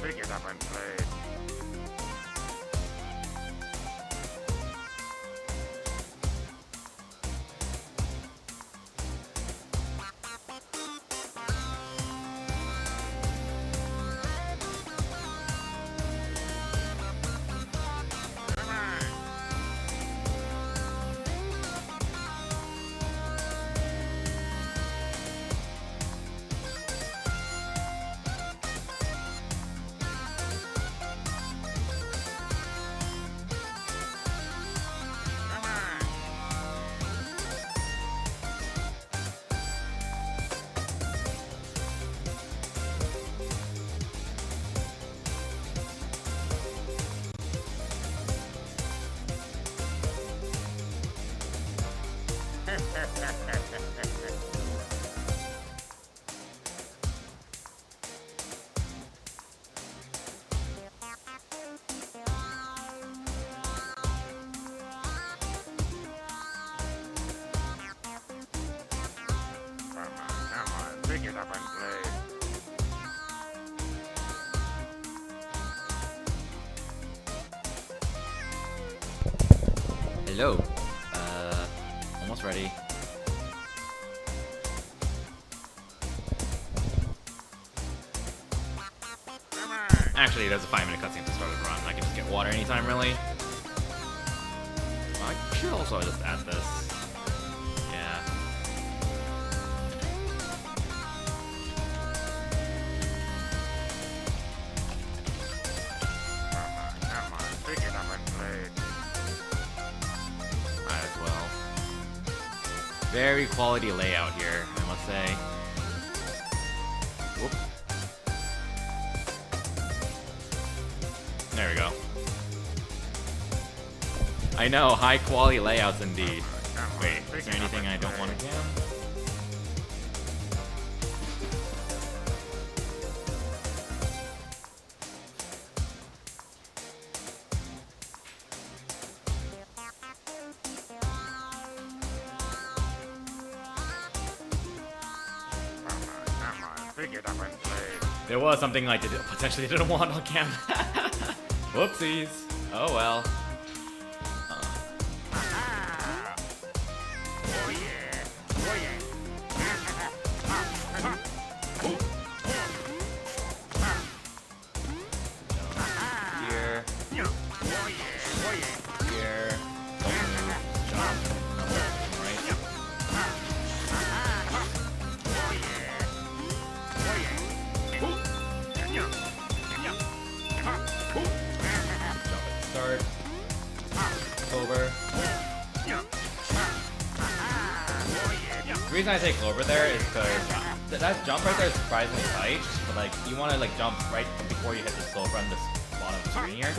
Pick it up and play. Pick it up and play. Hello. Almost ready. Actually, there's a 5-minute cutscene to start the run. I can just get water anytime, really. I should also just add this. Yeah. Come on, pick it up and play. Might as well. Very quality layout here, I must say. Whoop. There we go. I know, high quality layouts indeed. Wait, is there anything I don't want to jam? Come on, pick it up and play. There was something I potentially didn't want on camera. Whoopsies. Oh well. Oh yeah, oh yeah. Here. Oh yeah, oh yeah. Here. Don't move. Jump. Right. Jump at the start. Clover. The reason I say Clover there is because that jump right there is surprisingly tight, but like you want to like jump right before you hit this Clover on this bottom screen here.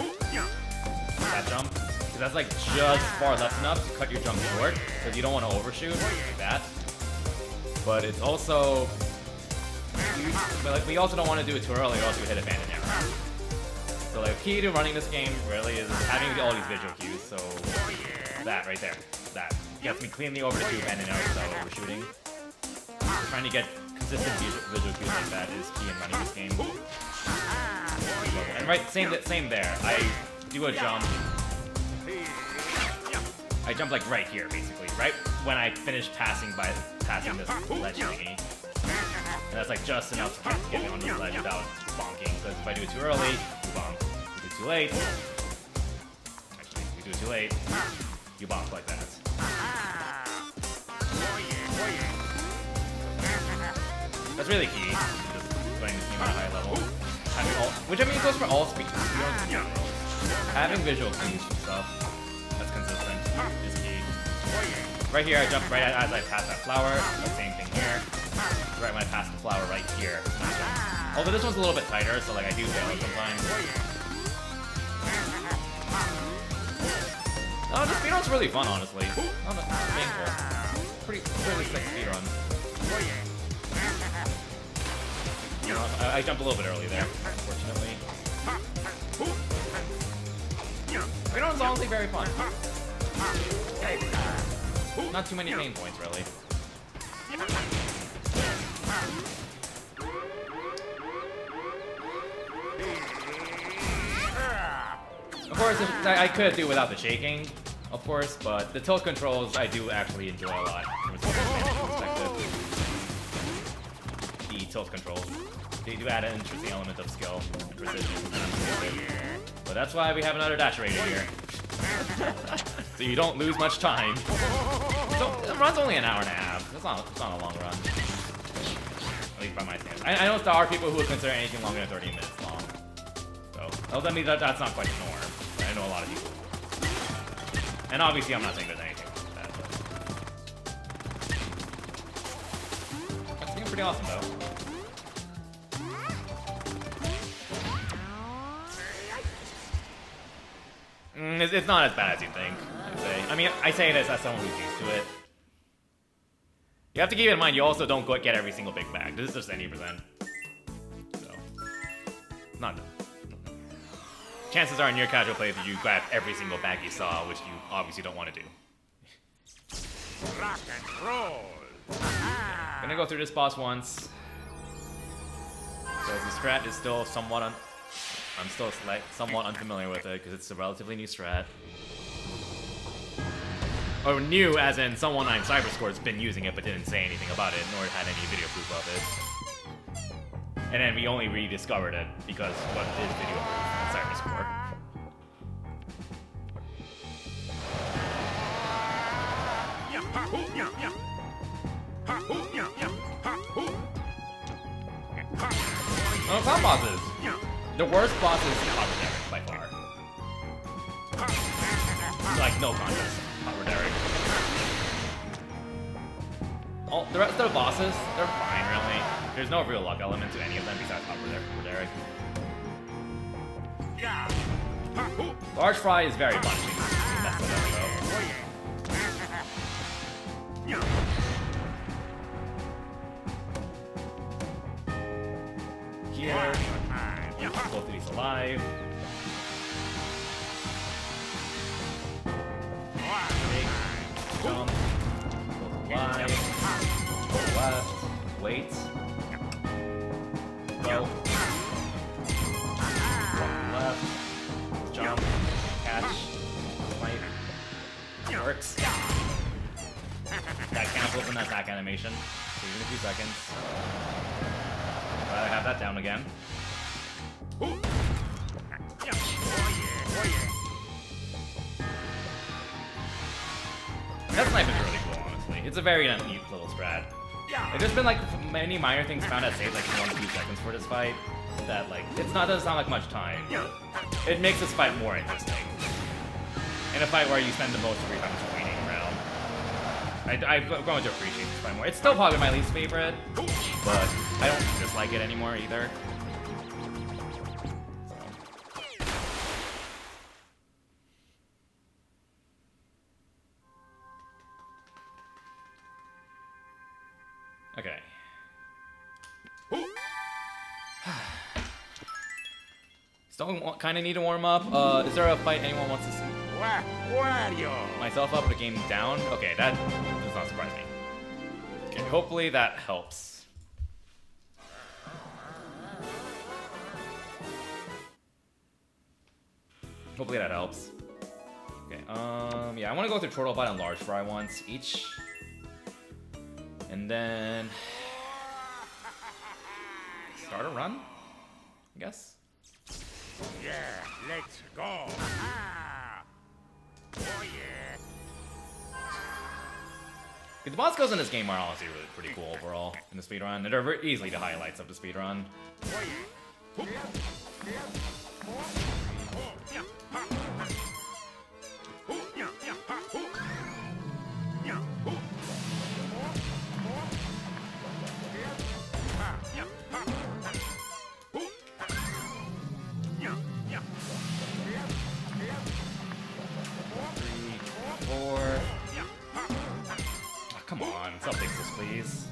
That jump, because that's like just far left enough to cut your jump short, because you don't want to overshoot like that. But it's also, but like we also don't want to do it too early, or else we hit abandon error. So like key to running this game really is having all these visual cues. So that right there, that gets me cleanly over to abandon error without overshooting. Trying to get consistent visual cues like that is key in running this game. And right, same there. I do a jump. I jump like right here, basically, right when I finish passing this ledge thingy. And that's like just enough to get me on this ledge without bonking. Because if I do it too early, you bonk. If we do it too late, actually, if we do it too late, you bonk like that. That's really key. Just playing this game at a high level. Having all, which I mean goes for all speedruns in general. Having visual cues and stuff that's consistent is key. Right here, I jump right as I pass that flower. The same thing here. Right when I pass the flower right here. Although this one's a little bit tighter, so like I do fail it sometimes. Oh, this speedrun's really fun, honestly. Not painful. Pretty slick speedrun. You know, I jumped a little bit early there, unfortunately. Speedrun's honestly very fun. Not too many pain points, really. course, I could do without the shaking, of course, but the tilt controls I do actually enjoy a lot from a perspective. The tilt controls. They do add an interesting element of skill and precision. But that's why we have another dash rater here. So you don't lose much time. So the run's only an hour and a half. It's not a long run. At least by my standards. I know there are people who would consider anything longer than 30 minutes long. So I mean that's not quite the norm. But I know a lot of people. And obviously I'm not saying there's anything wrong with that. That's being pretty awesome though. It's not as bad as you think, I'd say. I mean, I say this as someone who's used to it. You have to keep in mind, you also don't get every single big bag. This is just 80%. So, not good. Chances are in your casual play that you grab every single bag you saw, which you obviously don't want to do. Rock and roll. Gonna go through this boss once. So the strat is still somewhat I'm still somewhat unfamiliar with it because it's a relatively new strat. Or new as in someone on Cyberscore's been using it but didn't say anything about it nor had any video proof of it. And then we only rediscovered it because what is video proof on Cyberscore. Oh, clown bosses! The worst boss is Hopper Derek, by far. Like, no contest, Hopper Derek. All, the rest of the bosses, they're fine, really. There's no real luck element to any of them besides Hopper Derek. Large Fry is very punchy. That's what Here. Both of these alive. Big jump. Both alive. Go left. Wait. Go. Left. Jump. Catch. Snipe. Works. That cancels an attack animation. So even a few seconds. Glad I have that down again. That snipe is really cool, honestly. It's a very neat little strat. There's been like many minor things found that save like 1 to 2 seconds for this fight. That like doesn't sound like much time, but it makes this fight more interesting. In a fight where you spend the most of your time just waiting around. I've grown to appreciate this fight more. It's still probably my least favorite, but I don't dislike it anymore either. Okay. Still kind of need to warm up. Is there a fight anyone wants to see? Wario. Myself up, the game down? Okay, that does not surprise me. Okay, hopefully that helps. Hopefully that helps. Okay, yeah, I want to go through Turtle Bite and Large Fry once each. And then start a run, I guess. Yeah, let's go. Oh yeah. The boss kills in this game are honestly really pretty cool overall in the speedrun. They're very easily the highlights of the speedrun. Come on, sub fix this, please.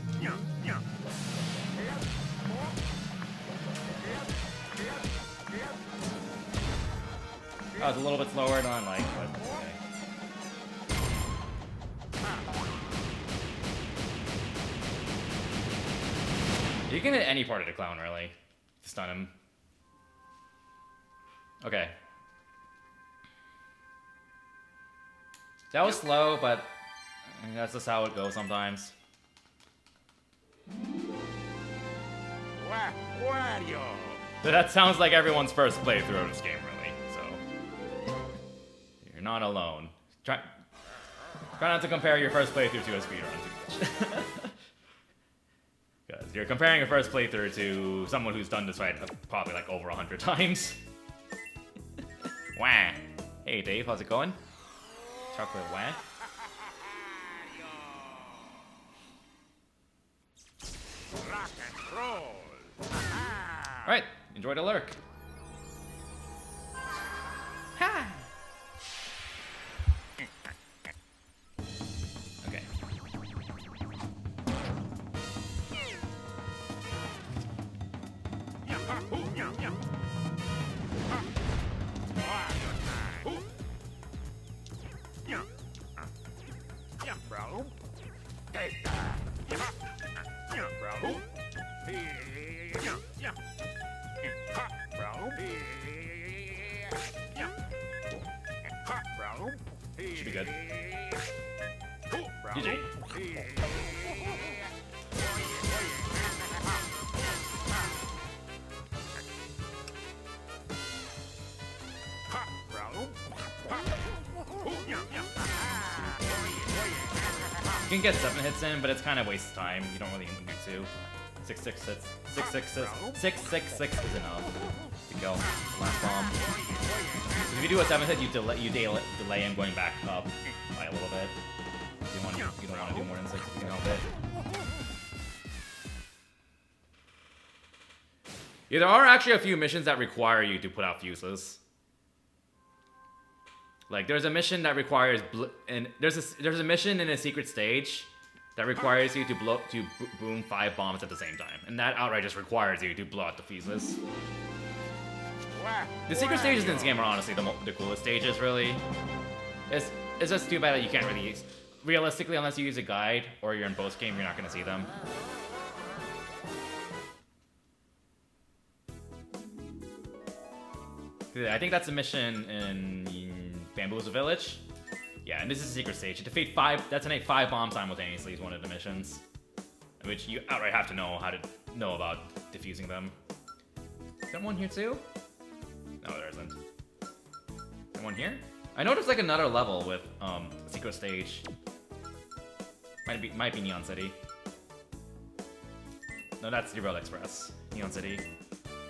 Oh, it's a little bit slower than I like, but okay. You can hit any part of the clown, really. Stun him. Okay. That was slow, but that's just how it goes sometimes. Wario. But that sounds like everyone's first playthrough of this game, really. So you're not alone. Try not to compare your first playthrough to a speedrun. Because you're comparing your first playthrough to someone who's done this right probably like over 100 times. Wah. Hey Dave, how's it going? Chocolate wah. Rock and roll. Alright, enjoy the lurk. Ha! Okay. Bro. Take that. Bro. Bro. Should be good. GG. You can get 7 hits in, but it's kind of waste of time. You don't really need to. 666 is enough to kill last bomb. If you do a 7 hit, you delay him going back up by a little bit. You don't want to do more than 6 if you can help it. Yeah, there are actually a few missions that require you to put out fuses. Like there's a mission that requires there's a mission in a secret stage that requires you to boom 5 bombs at the same time, and that outright just requires you to blow out the fuses. The secret stages in this game are honestly the coolest stages, really. It's just too bad that you can't really use, realistically, unless you use a guide or you're in post game, you're not gonna see them. I think that's a mission in Bamboozle Village. Yeah, and this is a secret stage. To defeat 5, detonate 5 bombs simultaneously is one of the missions, which you outright have to know how to know about defusing them. Is there one here too? No, there isn't. Is there one here? I know there's like another level with a secret stage. Might be Neon City. No, that's the Road Express. Neon City.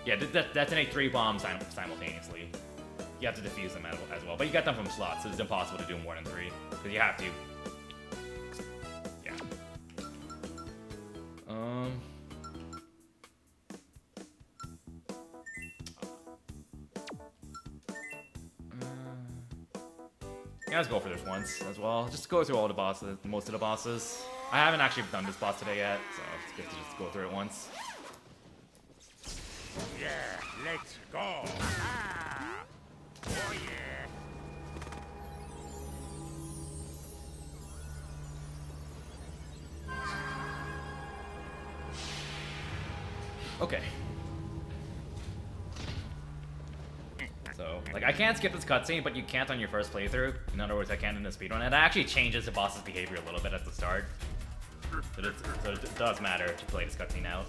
Yeah, detonate 3 bombs simultaneously. You have to defuse them as well, but you got them from slots, so it's impossible to do more than 3, because you have to. Yeah. Yeah, let's go for this once as well. Just go through all the bosses, most of the bosses. I haven't actually done this boss today yet, so it's good to just go through it once. Yeah, let's go. Oh yeah. Okay. So, like, I can't skip this cutscene, but you can't on your first playthrough. In other words, I can in the speedrun. And that actually changes the boss's behavior a little bit at the start. So it does matter to play this cutscene out.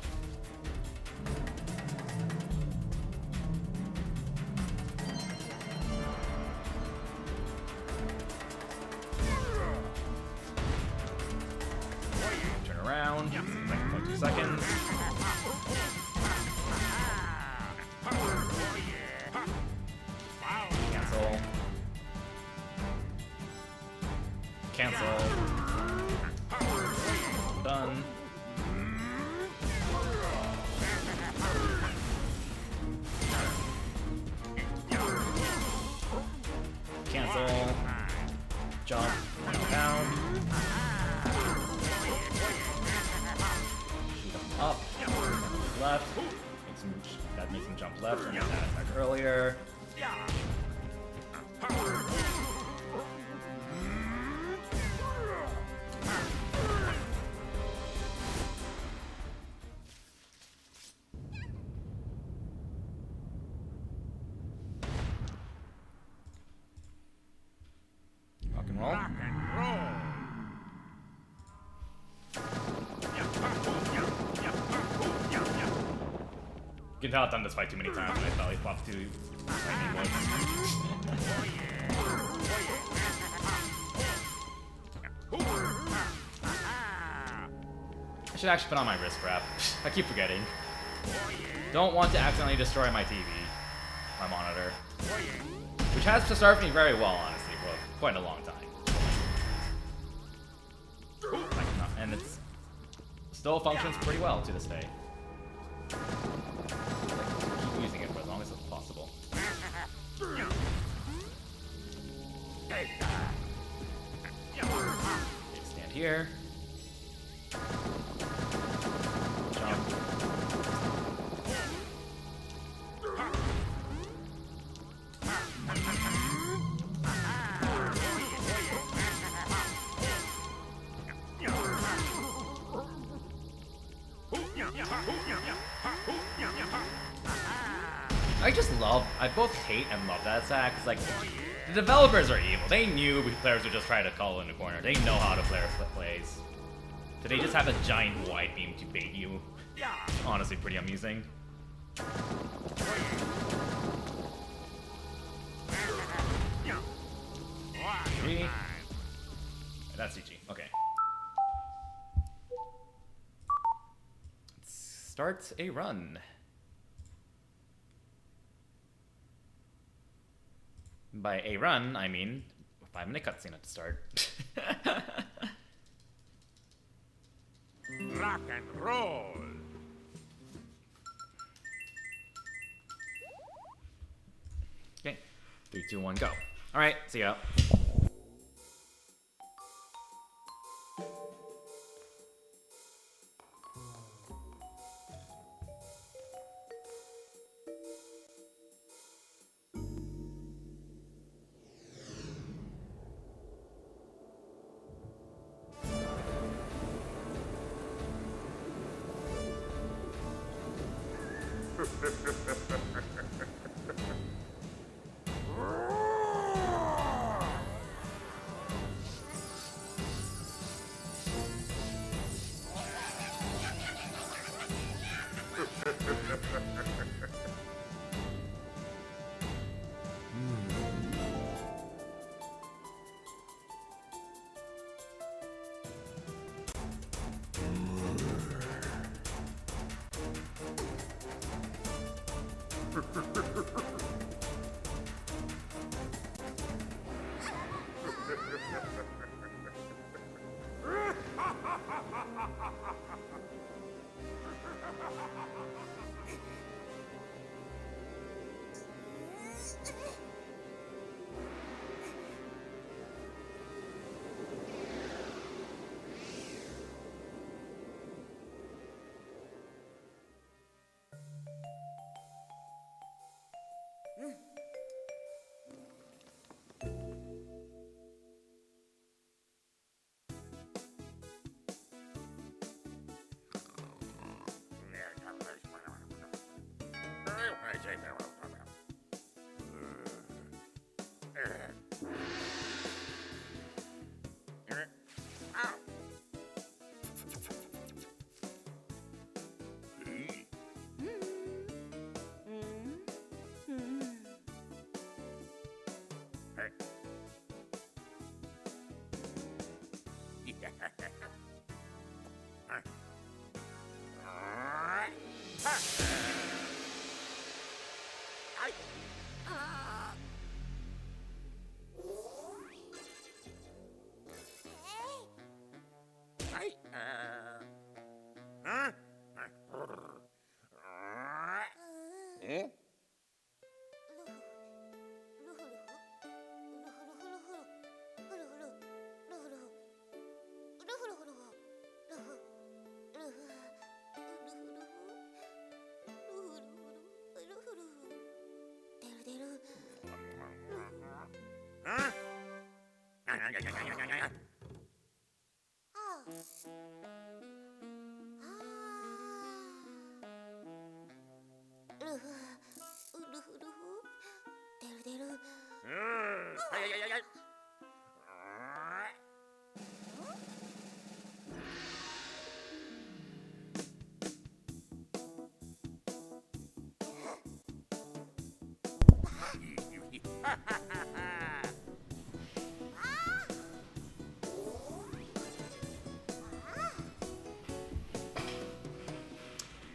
Turn around. Like 2 seconds. Cancel. Done. Cancel. Jump. Down. Jump up. Left. That makes him jump left. And that attack earlier. Rock and roll. can tell I've done this fight too many times and I thought he popped too lightning bolts. I should actually put on my wrist wrap. I keep forgetting. Don't want to accidentally destroy my TV, my monitor. Which has to serve me very well, honestly, for quite a long time. And it still functions pretty well to this day. Keep using it for as long as it's possible. Okay, stand here. Jump. I both hate and love that attack. It's like, the developers are evil. They knew players would just try to call in the corner. They know how to plays. So they just have a giant wide beam to bait you. It's honestly pretty amusing. Three. That's CG. Okay. Let's start a run. By a run, I mean a 5-minute cutscene at the start. Rock and roll. Okay, 3, 2, 1, go. All right, see ya.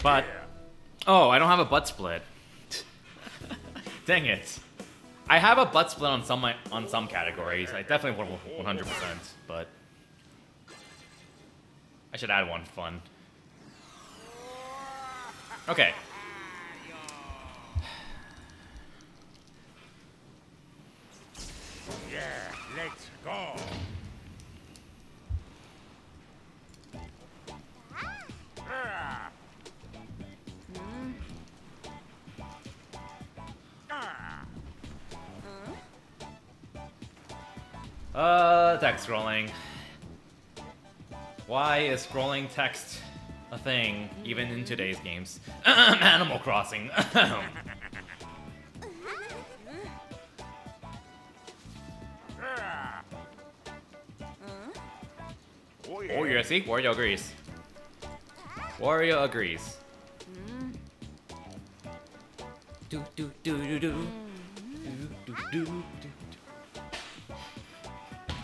But oh, I don't have a butt split. Dang it. I have a butt split on some categories. I definitely want 100%, but I should add one for fun. Okay. Yeah, let's go. Text scrolling. Why is scrolling text a thing, even in today's games? Animal Crossing. Oh, yeah, see? Wario agrees. Wario agrees. Do do do do do. Do do do.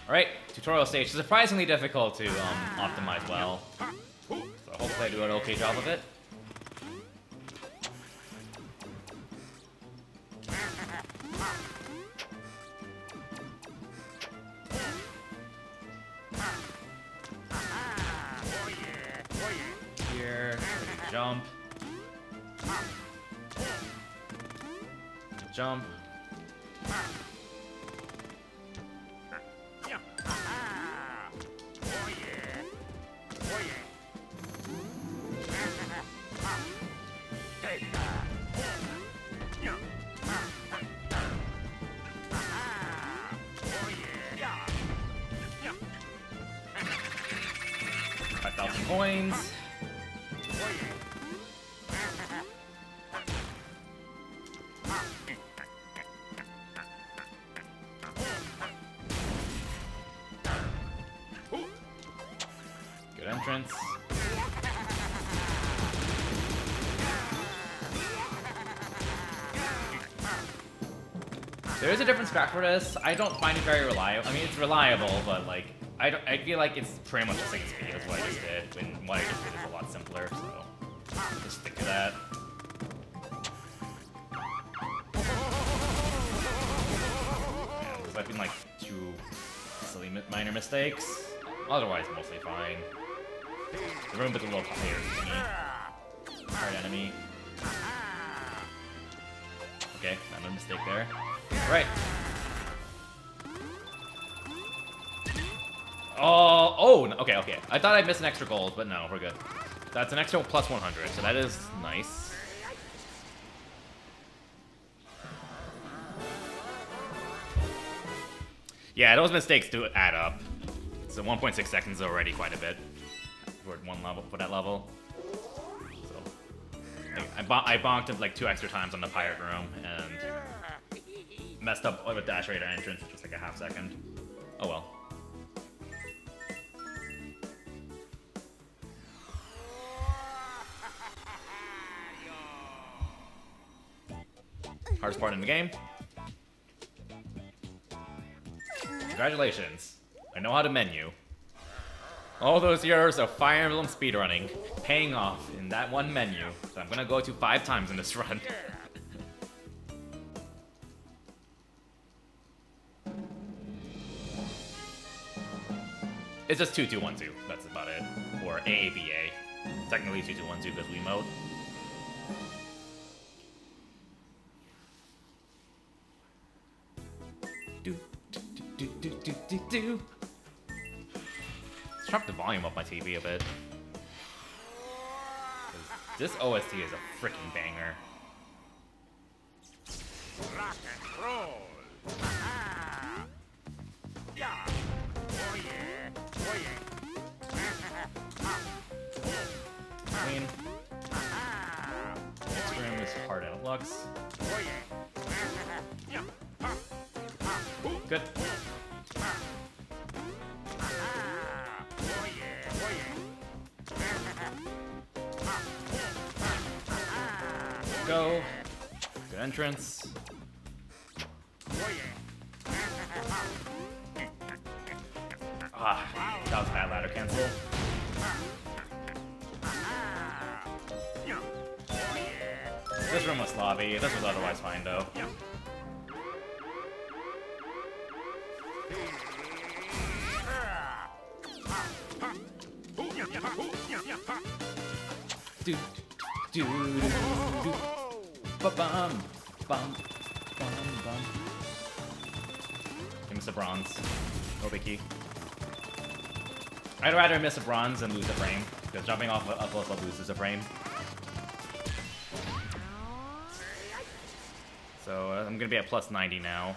Alright, tutorial stage. Surprisingly difficult to optimize well. So hopefully I do an okay job of it. Here, jump. Jump. Coins. Good entrance. There is a different scrap for this. I don't find it very reliable. I mean, it's reliable, but like, I feel like it's pretty much the same speed as what I just did. When what I just did is a lot simpler, so just stick to that. Yeah, there's been like 2 silly minor mistakes. Otherwise, mostly fine. The room is a little higher for me. Hard enemy. Okay, not a mistake there. Right. Oh, okay. I thought I'd miss an extra gold, but no, we're good. That's an extra plus 100, so that is nice. Yeah, those mistakes do add up. So 1.6 seconds is already quite a bit for one level, for that level. So I bonked it like 2 extra times on the pirate room and messed up with dash radar entrance, which was like a half second. Oh well. Hardest part in the game. Congratulations. I know how to menu. All those years of Fire Emblem speedrunning paying off in that one menu. So I'm gonna go to 5 times in this run. It's just 2212. That's about it. Or AABA. Technically 2212 because Wiimote. Let's drop the volume up my TV a bit. This OST is a freaking banger. Rock and roll. Yeah. Oh yeah. Oh yeah. I mean, next room is hard out Lux. Oh yeah. Good. Go. Good entrance. Oh yeah. Ah, that was a bad ladder cancel. This room was sloppy. This was otherwise fine, though. Do, do, do, ba bum, bum, bum, bum. Give me some bronze. No biggie. I'd rather miss a bronze than lose a frame, because jumping off a close up loses a frame. So I'm gonna be at plus 90 now.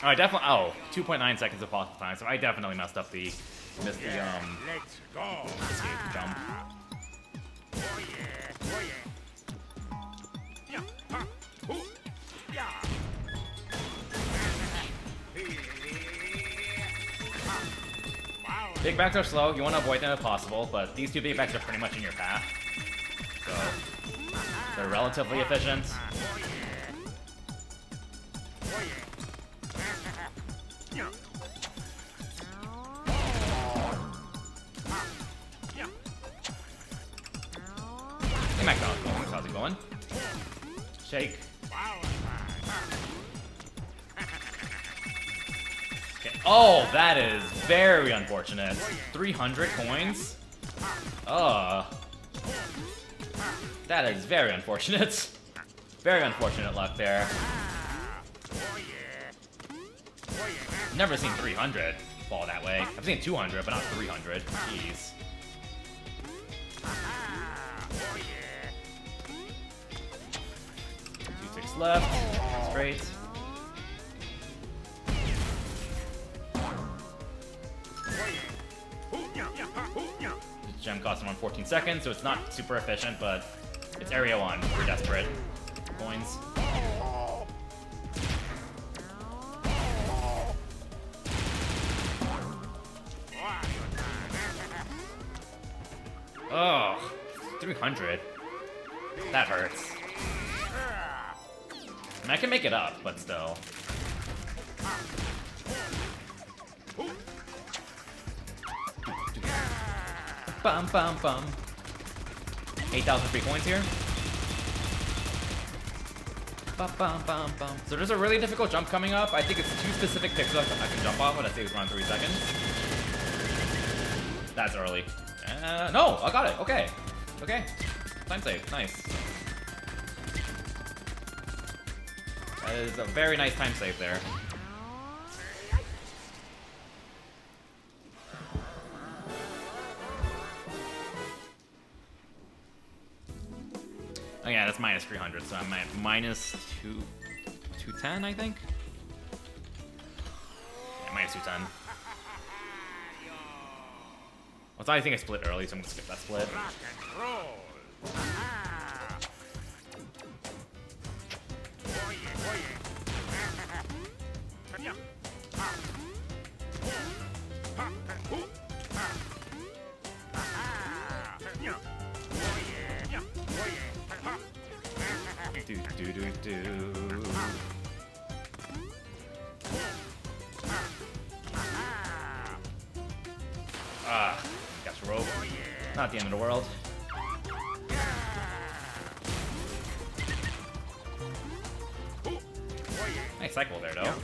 Oh, I definitely. Oh, 2.9 seconds of possible time. So I definitely messed up the escape jump. Big backs are slow. You want to avoid them if possible, but these two big backs are pretty much in your path, so they're relatively efficient. Hey, McDonald's, how's it going? Shake. Okay. Oh, that is very unfortunate. 300 coins? That is very unfortunate. Very unfortunate luck there. Never seen 300 fall that way. I've seen 200, but not 300. Jeez. 2-6 left. Straight. Gem costs around 14 seconds, so it's not super efficient, but it's area 1. We're desperate. Coins. Oh, 300. That hurts. I mean, I can make it up, but still. Bum bum bum. 8,000 free coins here. Bum bum bum bum. So there's a really difficult jump coming up. I think it's 2 specific pixels I can jump off, but I say it's around 3 seconds. That's early. No, I got it. Okay. Okay. Time save. Nice. That is a very nice time save there. Oh yeah, that's minus 300, so I'm at minus 210, I think? Yeah, minus 210. Well, I think I split early, so I'm gonna skip that split. Do. Gotcha rope. Not the end of the world. Nice cycle there, though.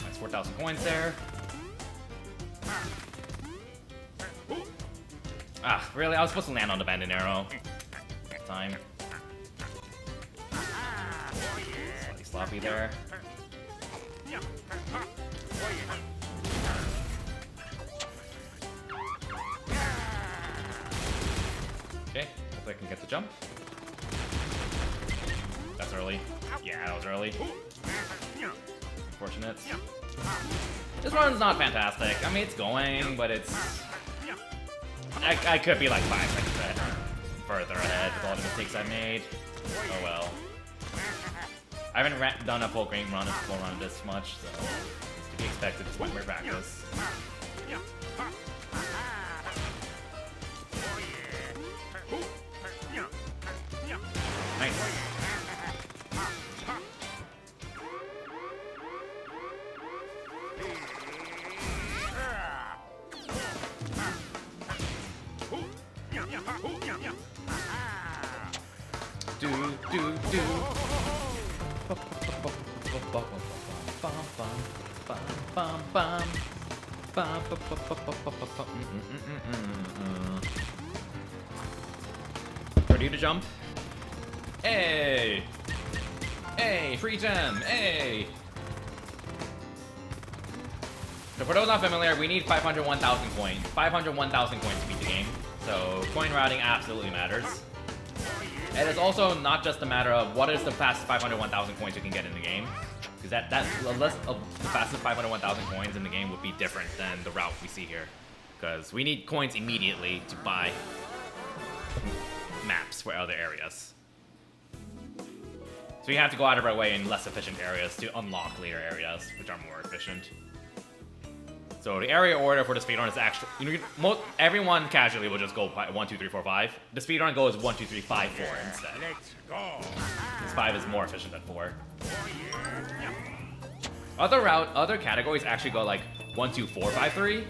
Nice 4,000 coins there. Ah, really? I was supposed to land on the banded arrow. Time. Slightly sloppy there. Okay, hopefully I can get the jump. That's early. Yeah, that was early. Unfortunate. This run's not fantastic. I mean, it's going, but it's... I could be like 5 seconds further ahead with all the mistakes I made. Oh well. I haven't done a full game run of this much, so it's We expected just one more practice. Nice. Do. Ready to jump? Hey! Hey, free gem! Hey! So for those not familiar, we need 501,000 coins. 501,000 coins to beat the game. So coin routing absolutely matters. And it's also not just a matter of what is the fastest 501,000 coins you can get in the game. Because the list of the fastest 501,000 coins in the game would be different than the route we see here. Because we need coins immediately to buy maps for other areas. So you have to go out of our way in less efficient areas to unlock later areas, which are more efficient. So the area order for the speedrun is actually, everyone casually will just go 1, 2, 3, 4, 5. The speedrun goes 1, 2, 3, 5, 4 instead. Let's go. Because 5 is more efficient than 4. Other categories actually go like 1, 2, 4, 5, 3.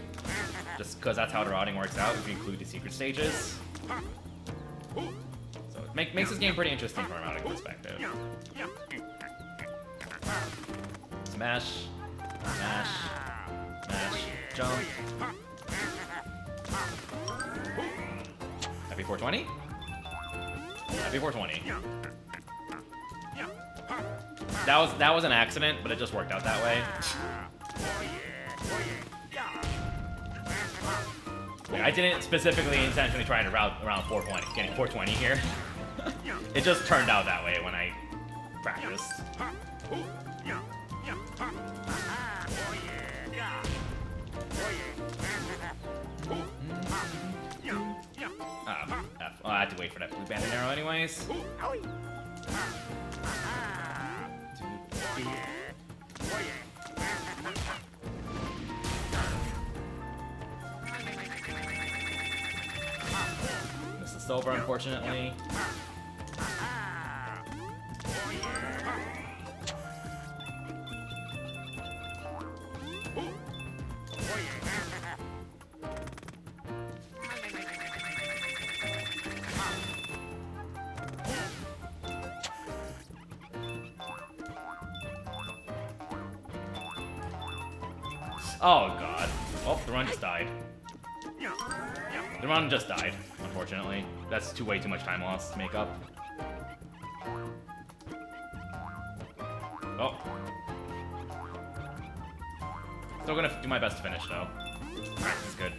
Just because that's how the routing works out if you include the secret stages. So it makes this game pretty interesting from a routing perspective. Smash, smash, smash, jump. Happy 420? Happy 420. That was an accident, but it just worked out that way. Like, I didn't specifically intentionally try to route around 420, getting 420 here. It just turned out that way when I practiced. F. Oh, I had to wait for that blue banded arrow anyways. This is silver, unfortunately. Oh god. Oh, the run just died. The run just died, unfortunately. That's way too much time lost to make up. Oh. Still gonna do my best to finish, though. Alright, this is good.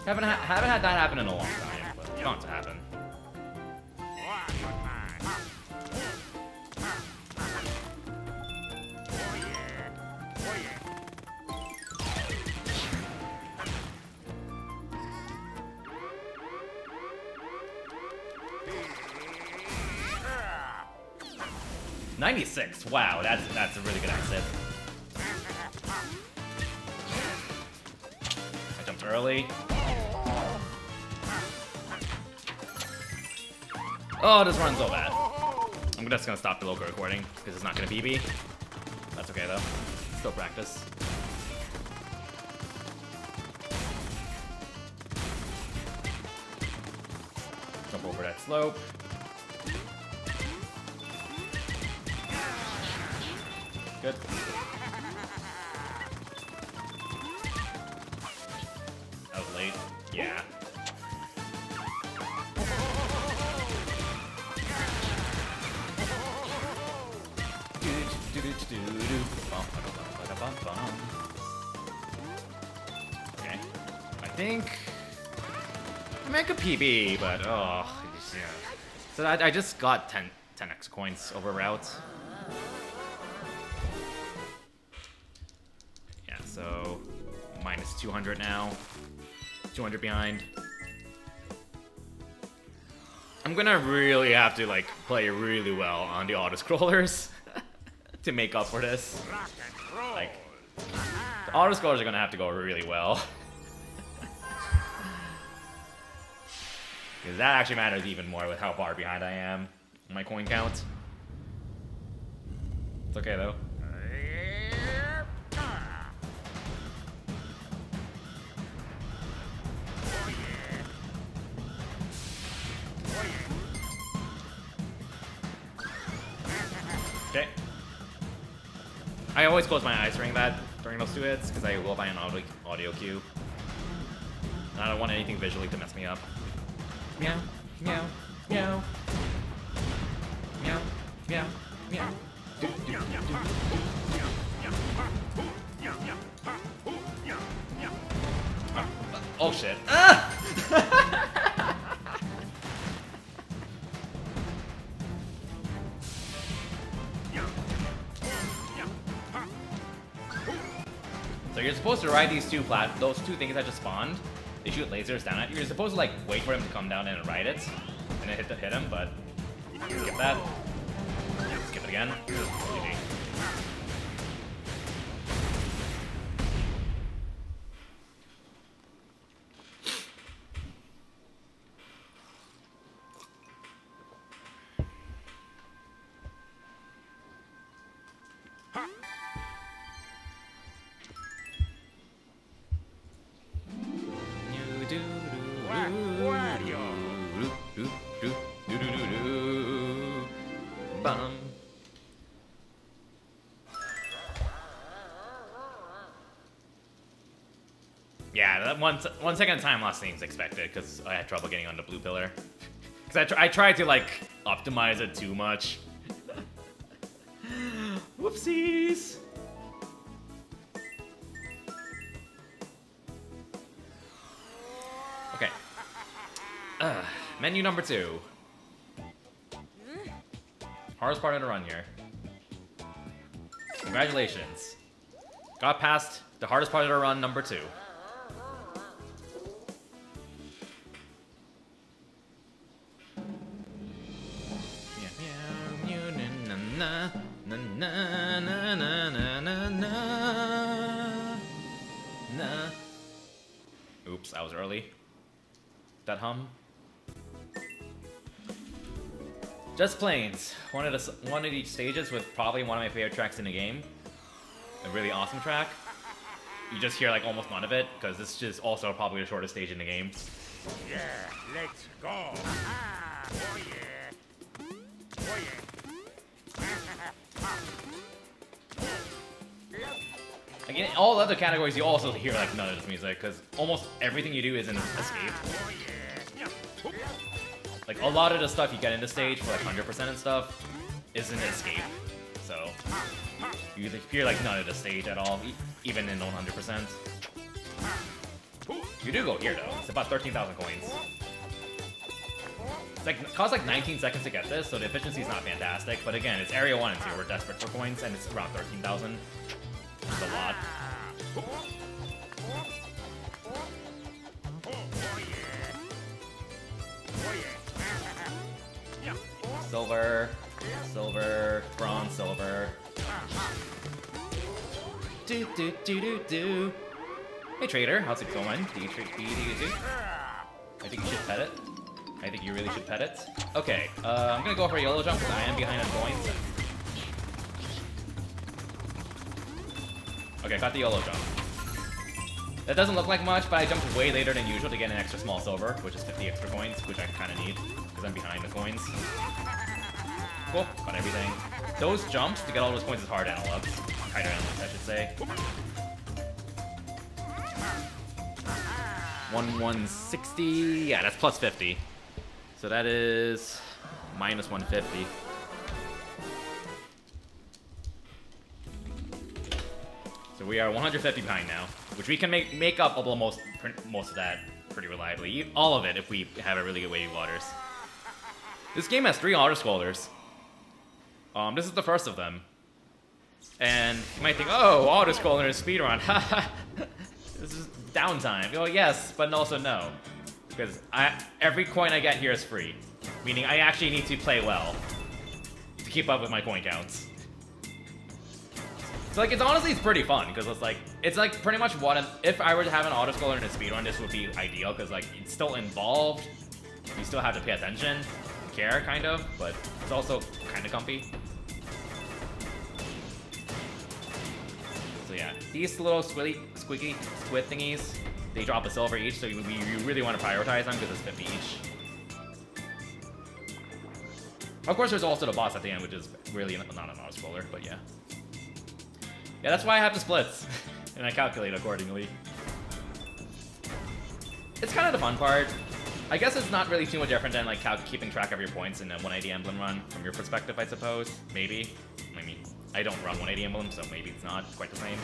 Haven't had that happen in a long time, but it's bound to happen. 96. Wow, that's a really good exit. I jumped early. Oh, this run's so bad. I'm just gonna stop the local recording because it's not gonna BB. That's okay though. Still practice. Jump over that slope. Good. That was late. Yeah. Okay. I think I make a PB, but oh, yeah. So I just got 10x coins over route. Yeah, so minus 200 now. 200 behind. I'm gonna really have to like play really well on the auto-scrollers to make up for this. Like, the auto-scrollers are gonna have to go really well. Because that actually matters even more with how far behind I am on my coin count. It's okay though. Okay. I always close my eyes during those two hits because I will buy an audio cue. And I don't want anything visually to mess me up. Meow, meow, meow. Meow, meow, meow. Oh shit. Ah! So you're supposed to ride these those two things that just spawned. They shoot lasers down at you. You're supposed to like wait for him to come down and ride it, and then hit him. But you can skip that. Skip it again. GG. Wario. Bum. Yeah, that 1 second time loss seems expected because I had trouble getting on the blue pillar. Because I tried to like optimize it too much. Whoopsies. Okay. Menu number 2. Hardest part of the run here. Congratulations. Got past the hardest part of the run, number 2. Oops, I was early. That hum. Just Plains. One of these stages with probably one of my favorite tracks in the game. A really awesome track. You just hear like almost none of it because this is also probably the shortest stage in the game. Yeah, let's go. Oh yeah. Oh yeah. Again, all other categories you also hear like none of this music because almost everything you do is an escape. Like a lot of the stuff you get in the stage for like 100% and stuff is an escape. So you hear like none of the stage at all, even in 100%. You do go here though. It's about 13,000 coins. It's like it costs like 19 seconds to get this, so the efficiency is not fantastic. But again, it's area 1 and 2. We're desperate for coins, and it's around 13,000. It's a lot. Silver, silver, bronze, silver. Do do do do do. Hey trader, how's it going? Do you do? I think you should pet it. I think you really should pet it. Okay, I'm gonna go for a YOLO jump because I am behind on coins. Okay, got the YOLO jump. That doesn't look like much, but I jumped way later than usual to get an extra small silver, which is 50 extra coins, which I kind of need because I'm behind the coins. Cool, got everything. Those jumps to get all those coins is hard analogs. Tighter analogs, I should say. 160. Yeah, that's plus 50. So that is minus 150. So we are 150 behind now, which we can make up most of that pretty reliably. All of it if we have a really good wavy waters. This game has 3 auto-scrollers. This is the first of them. And you might think, oh, auto-scroller is speedrun. Haha. This is downtime. Well, yes, but also no. Because every coin I get here is free. Meaning I actually need to play well to keep up with my coin counts. So like, it's honestly pretty fun, because it's like pretty much what if I were to have an autoscroller in a speedrun, this would be ideal, because like it's still involved, you still have to pay attention, and care kind of, but it's also kind of comfy. So yeah, these little squeaky squid thingies, they drop a silver each, so you really want to prioritize them because it's 50 each. Of course, there's also the boss at the end, which is really not an autoscroller, but yeah. Yeah, that's why I have the splits, and I calculate accordingly. It's kind of the fun part. I guess it's not really too much different than like keeping track of your points in a 180 emblem run, from your perspective, I suppose. Maybe. I mean, I don't run 180 emblems, so maybe it's not quite the same.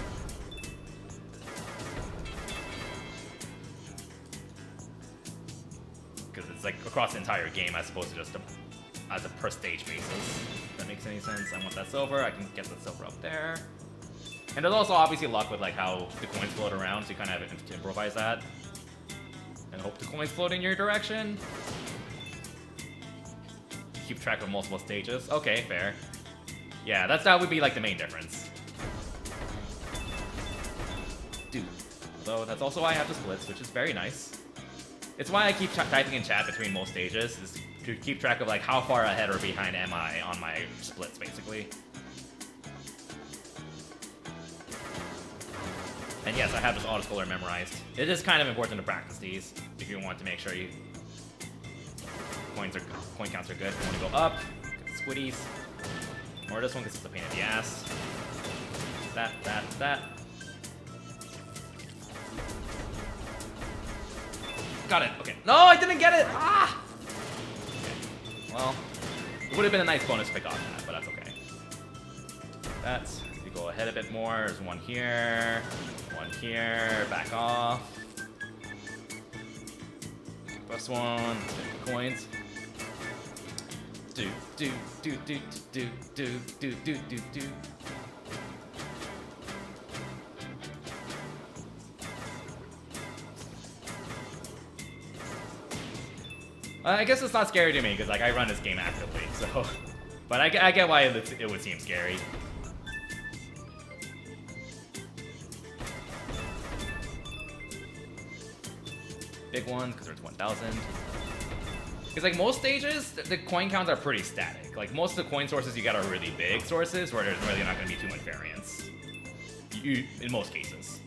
Because it's like across the entire game as opposed to just as a per stage basis. If that makes any sense. I want that silver. I can get that silver up there. And there's also obviously luck with like how the coins float around, so you kind of have to improvise that. And hope the coins float in your direction. Keep track of multiple stages. Okay, fair. Yeah, that would be like the main difference. Dude. Although that's also why I have the splits, which is very nice. It's why I keep typing in chat between most stages, is to keep track of like how far ahead or behind am I on my splits, basically. And yes, I have this autoscroller memorized. It is kind of important to practice these if you want to make sure coin counts are good. You want to go up, get the squiddies. Or this one because it's a pain in the ass. That. Got it. Okay. No, I didn't get it. Ah. Okay. Well, it would have been a nice bonus to pick off that, but that's okay. That's. If you go ahead a bit more, there's one here. One here, back off. Plus one, coins. Do. I guess it's not scary to me because like I run this game actively, so. But I get why it would seem scary. Big ones, because there's 1,000. Because like most stages, the coin counts are pretty static. Like most of the coin sources you get are really big sources where there's really not going to be too much variance. In most cases.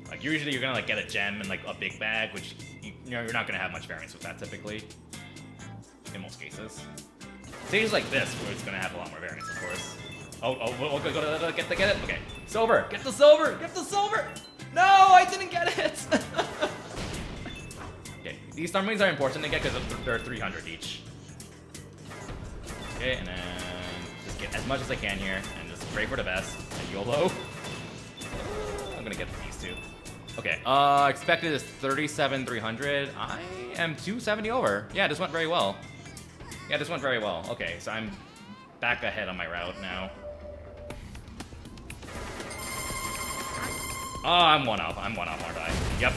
Like usually you're going to like get a gem and like a big bag, which you're not going to have much variance with that typically. In most cases. Stages like this where it's going to have a lot more variance, of course. Go get it. Okay, silver. Get the silver. Get the silver. No, I didn't get it! Okay, these thumbwings are important to get because they're 300 each. Okay, and then just get as much as I can here, and just pray for the best, and YOLO. I'm gonna get these two. Okay, expected is 37,300. I am 270 over. Yeah, this went very well. Okay, so I'm back ahead on my route now. Oh, I'm one off, aren't I? Yep.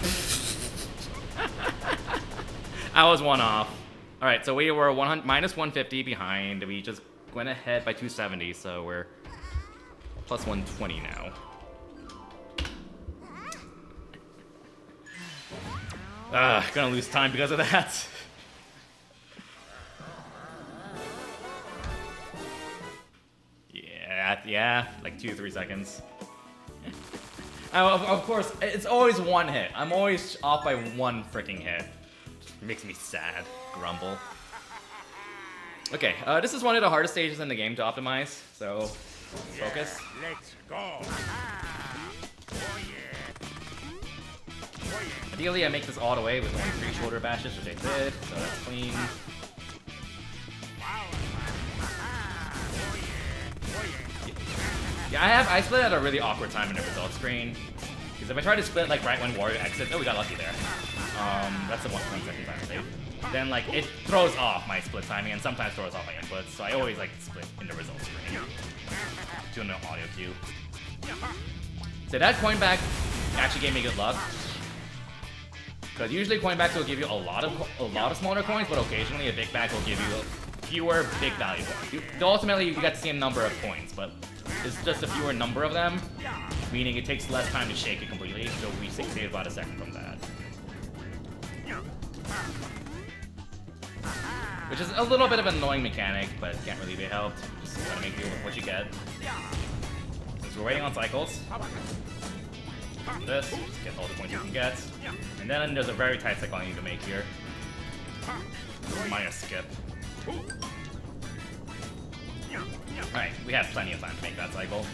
I was one off. Alright, so we were minus 150 behind. We just went ahead by 270, so we're plus 120 now. Gonna lose time because of that. Yeah, like 2 to 3 seconds. Of course, it's always one hit. I'm always off by one freaking hit. It makes me sad. Grumble. Okay, this is one of the hardest stages in the game to optimize, so focus. Yeah, let's go. Oh yeah. Ideally, I make this all the way with only 3 shoulder bashes, which I did, so that's clean. Yeah, I have ice split at a really awkward time in the results screen. Because if I try to split like right when Wario exits, oh, we got lucky there. That's the 1 second time save. Then like it throws off my split timing and sometimes throws off my inputs, so I always like split in the results screen to an audio cue. So that coin back actually gave me good luck. Because usually coin bags will give you a lot of smaller coins, but occasionally a big bag will give you fewer big value coins. Ultimately, you get the same number of coins, but it's just a fewer number of them, meaning it takes less time to shake it completely, so we save about a second from that. Which is a little bit of an annoying mechanic, but can't really be helped. Just gotta make do with what you get. Since we're waiting on cycles, this, just get all the points you can get. And then there's a very tight cycle I need to make here. Minus skip. Alright, we have plenty of time to make that cycle.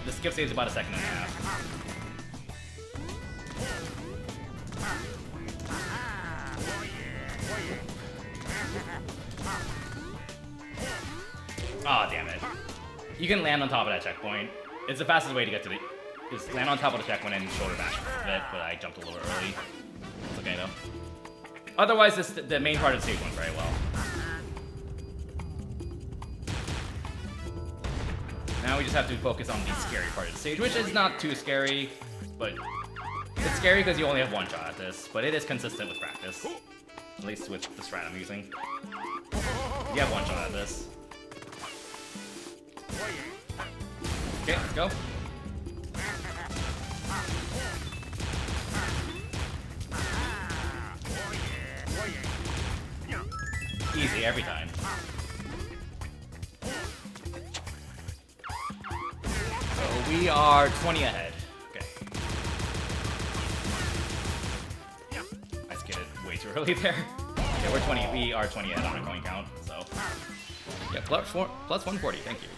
The skip saves about a second and a half. Aw, oh, damn it. You can land on top of that checkpoint. It's the fastest way to get to the... Just land on top of the checkpoint and shoulder bash a bit, but I jumped a little early. It's okay though. Otherwise, the main part of the stage went very well. Now we just have to focus on the scary part of the stage, which is not too scary, but it's scary because you only have one shot at this, but it is consistent with practice. At least with the strat I'm using. You have one shot at this. Okay, let's go. Easy every time. So we are 20 ahead. Okay. I skidded way too early there. Yeah, we're 20. We are 20 ahead on a coin count. So yeah, plus 140. Thank you.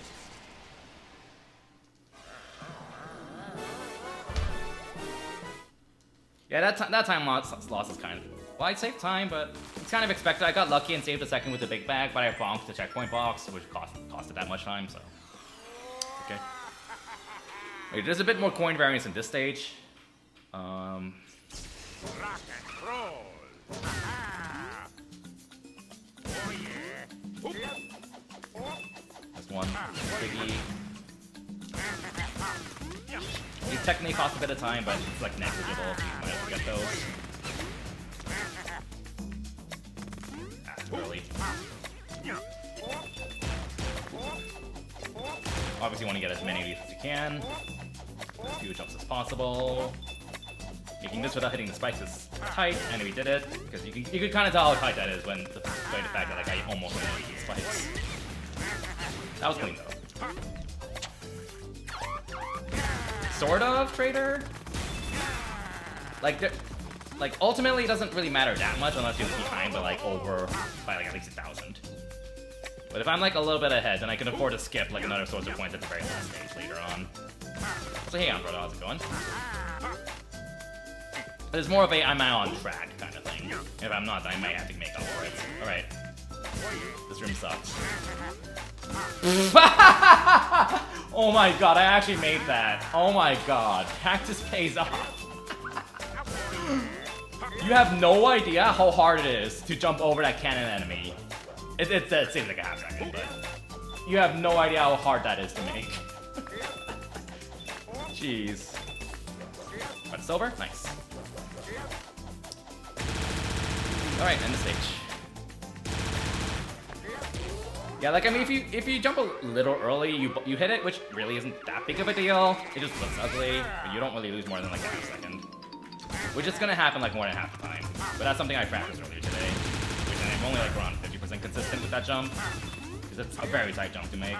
Yeah, that time loss is kind of... Well, I saved time, but it's kind of expected. I got lucky and saved a second with the big bag, but I bonked the checkpoint box, which costed that much time, so... Okay. Wait, there's a bit more coin variance in this stage. Rock and roll. This one, biggie. These technically cost a bit of time, but it's like negligible. You might as well get those. Early. Obviously, you want to get as many of these as you can. As few jumps as possible. Making this without hitting the spikes is tight, and we did it because you can kind of tell how tight that is when the fact that like I almost ran into the spikes. That was clean though. Sort of, trader. Like ultimately, it doesn't really matter that much unless you're behind, but like over by like at least 1,000. But if I'm like a little bit ahead, then I can afford to skip like another source of points at the very last stage later on. So hey on, brother, how's it going? But it's more of a I'm on track kind of thing. If I'm not, then I might have to make up for it. All right, this room sucks. Oh my god, I actually made that. Oh my god, practice pays off. You have no idea how hard it is to jump over that cannon enemy. It seems like a half second, but you have no idea how hard that is to make. Jeez. But it's over? Nice. Alright, end the stage. Yeah, like I mean, if you jump a little early, you hit it, which really isn't that big of a deal. It just looks ugly, but you don't really lose more than like a half second. Which is gonna happen like more than half the time. But that's something I practiced earlier today. Which I'm only like around 50% consistent with that jump. Because it's a very tight jump to make.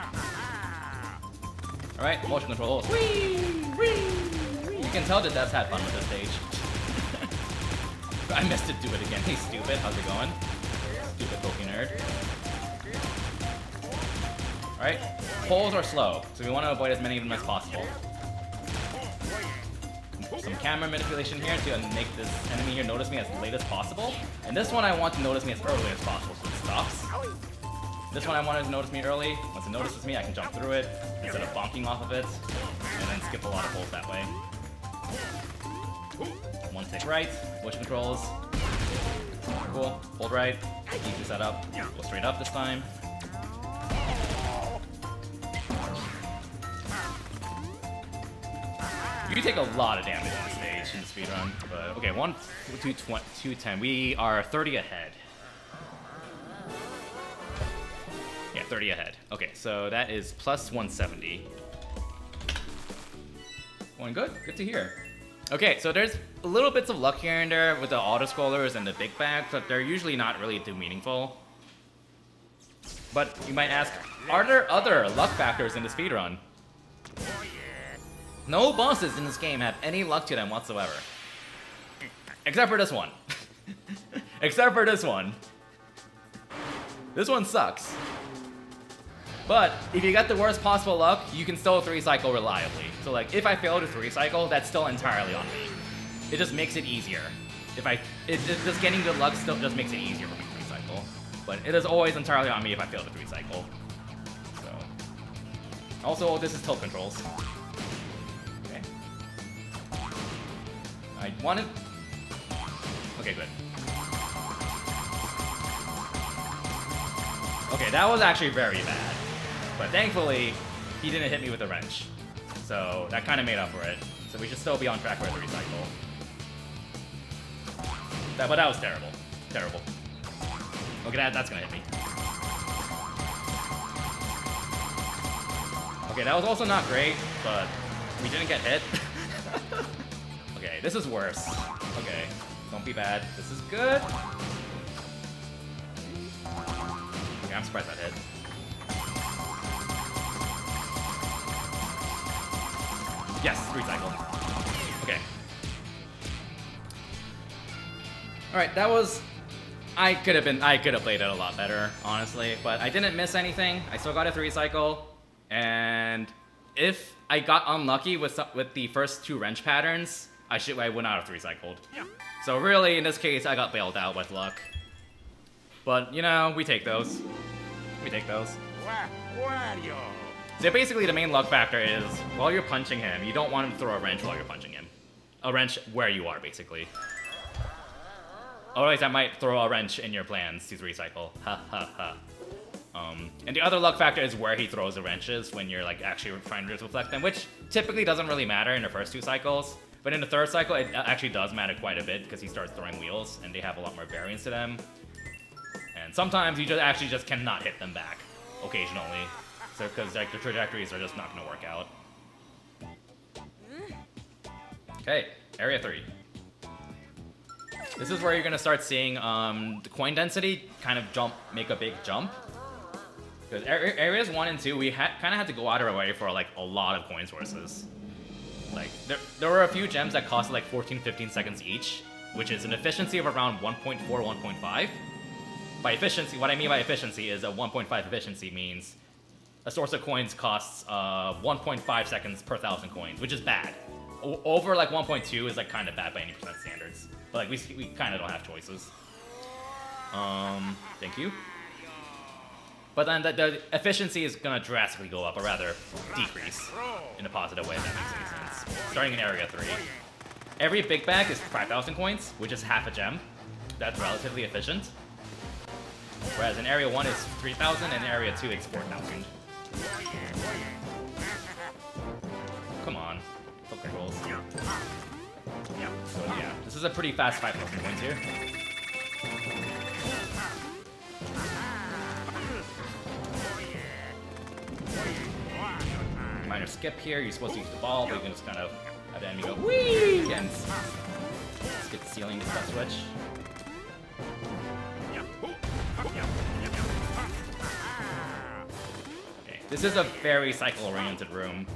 Alright, motion control. Whee! Whee! You can tell that devs had fun with this stage. I missed it, do it again. Hey stupid, how's it going? Stupid Poké nerd. Alright, poles are slow, so we want to avoid as many of them as possible. Some camera manipulation here to make this enemy here notice me as late as possible. And this one I want to notice me as early as possible, so it stops. This one I want it to notice me early. Once it notices me, I can jump through it instead of bonking off of it, and then skip a lot of poles that way. One tick right, motion controls. Cool, hold right, easy setup. Go straight up this time. You take a lot of damage on the stage in the speedrun, but okay, 210. We are 30 ahead. Yeah, 30 ahead. Okay, so that is plus 170. Going good? Good to hear. Okay, so there's little bits of luck here and there with the auto-scrollers and the big bags, but they're usually not really too meaningful. But you might ask, are there other luck factors in the speedrun? No bosses in this game have any luck to them whatsoever. Except for this one. Except for this one. This one sucks. But if you got the worst possible luck, you can still 3-cycle reliably. So like, if I fail to 3-cycle, that's still entirely on me. It just makes it easier. Just getting good luck still just makes it easier for me to 3-cycle. But it is always entirely on me if I fail to 3-cycle. So. Also, this is tilt controls. Okay. I wanted... Okay, good. Okay, that was actually very bad. But thankfully, he didn't hit me with a wrench. So that kind of made up for it. So we should still be on track for a 3-cycle. But that was terrible. Terrible. Okay, that's gonna hit me. Okay, that was also not great, but we didn't get hit. Okay, this is worse. Okay, don't be bad. This is good. Okay, I'm surprised that hit. Yes, 3-cycle. Okay. Alright, that was... I could have played it a lot better, honestly, but I didn't miss anything. I still got a 3-cycle, and if I got unlucky with the first 2 wrench patterns, I would not have 3-cycled. Yeah. So really, in this case, I got bailed out with luck. But, you know, we take those. We take those. Wario. So basically, the main luck factor is, while you're punching him, you don't want him to throw a wrench while you're punching him. A wrench where you are, basically. Otherwise, I might throw a wrench in your plans to 3-cycle. Ha ha ha. And the other luck factor is where he throws the wrenches when you're like actually trying to deflect them, which typically doesn't really matter in the first 2 cycles. But in the 3rd cycle, it actually does matter quite a bit because he starts throwing wheels and they have a lot more variance to them. And sometimes you just cannot hit them back, occasionally. So because like the trajectories are just not going to work out. Okay, area 3. This is where you're going to start seeing the coin density kind of make a big jump. Because areas 1 and 2, we kind of had to go out of our way for like a lot of coin sources. Like there were a few gems that cost like 14-15 seconds each, which is an efficiency of around 1.4, 1.5. By efficiency, what I mean by efficiency is a 1.5 efficiency means a source of coins costs 1.5 seconds per 1,000 coins, which is bad. Over like 1.2 is like kind of bad by any percent standards. But like we kind of don't have choices. Thank you. But then the efficiency is gonna drastically go up, or rather decrease in a positive way, if that makes any sense. Starting in area 3. Every big bag is 5,000 coins, which is half a gem. That's relatively efficient. Whereas in area 1 is 3,000 and area 2 is 4,000. Come on. Flip controls. So yeah, this is a pretty fast 5,000 coins here. Minor skip here, you're supposed to use the ball, but you can just kind of have the enemy go whee and skip the ceiling to that switch. Okay, this is a very cycle-oriented room.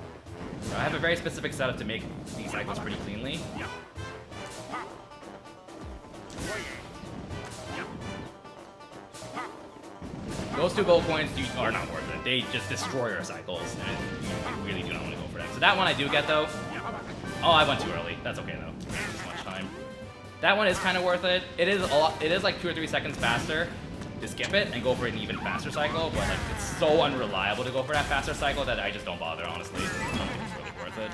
So I have a very specific setup to make these cycles pretty cleanly. Those 2 gold coins are not worth it. They just destroy your cycles, and you really do not want to go for them. So that one I do get, though. Oh, I went too early. That's okay, though. Too much time. That one is kind of worth it. It is like 2 or 3 seconds faster to skip it and go for an even faster cycle, but like it's so unreliable to go for that faster cycle that I just don't bother, honestly. I don't think it's really worth it.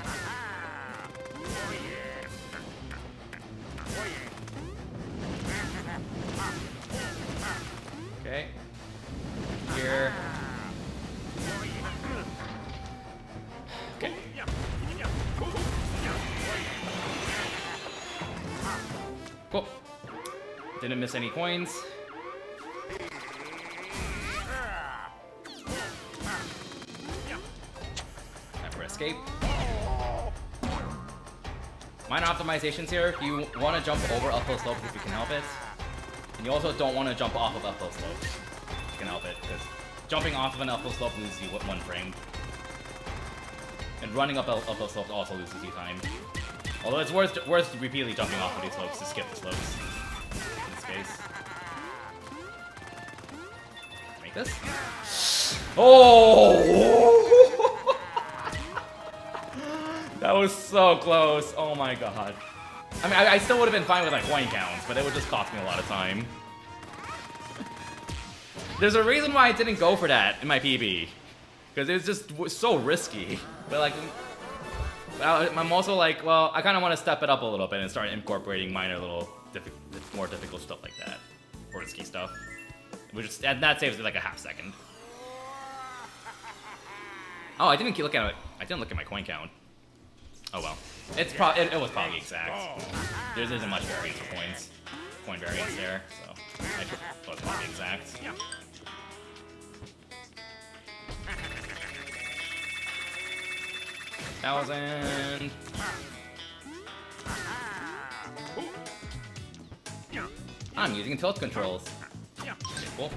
Okay. Here. Okay. Cool. Didn't miss any coins. Time for escape. Minor optimizations here. You want to jump over uphill slopes if you can help it. And you also don't want to jump off of uphill slopes if you can help it, because jumping off of an uphill slope loses you 1 frame. And running up uphill slopes also loses you time. Although it's worth repeatedly jumping off of these slopes to skip the slopes. In this case. Make this. Oh! That was so close. Oh my god. I mean, I still would have been fine with my coin counts, but it would just cost me a lot of time. There's a reason why I didn't go for that in my PB. Because it was just so risky. But like, I'm also like, well, I kind of want to step it up a little bit and start incorporating minor little, more difficult stuff like that. Or risky stuff. And that saves it like a half second. Oh, I didn't look at it. I didn't look at my coin count. Oh well. It was probably exact. There isn't much variance for coins. Coin variance there, so I thought it would be exact. 1,000. I'm using tilt controls. Okay, cool.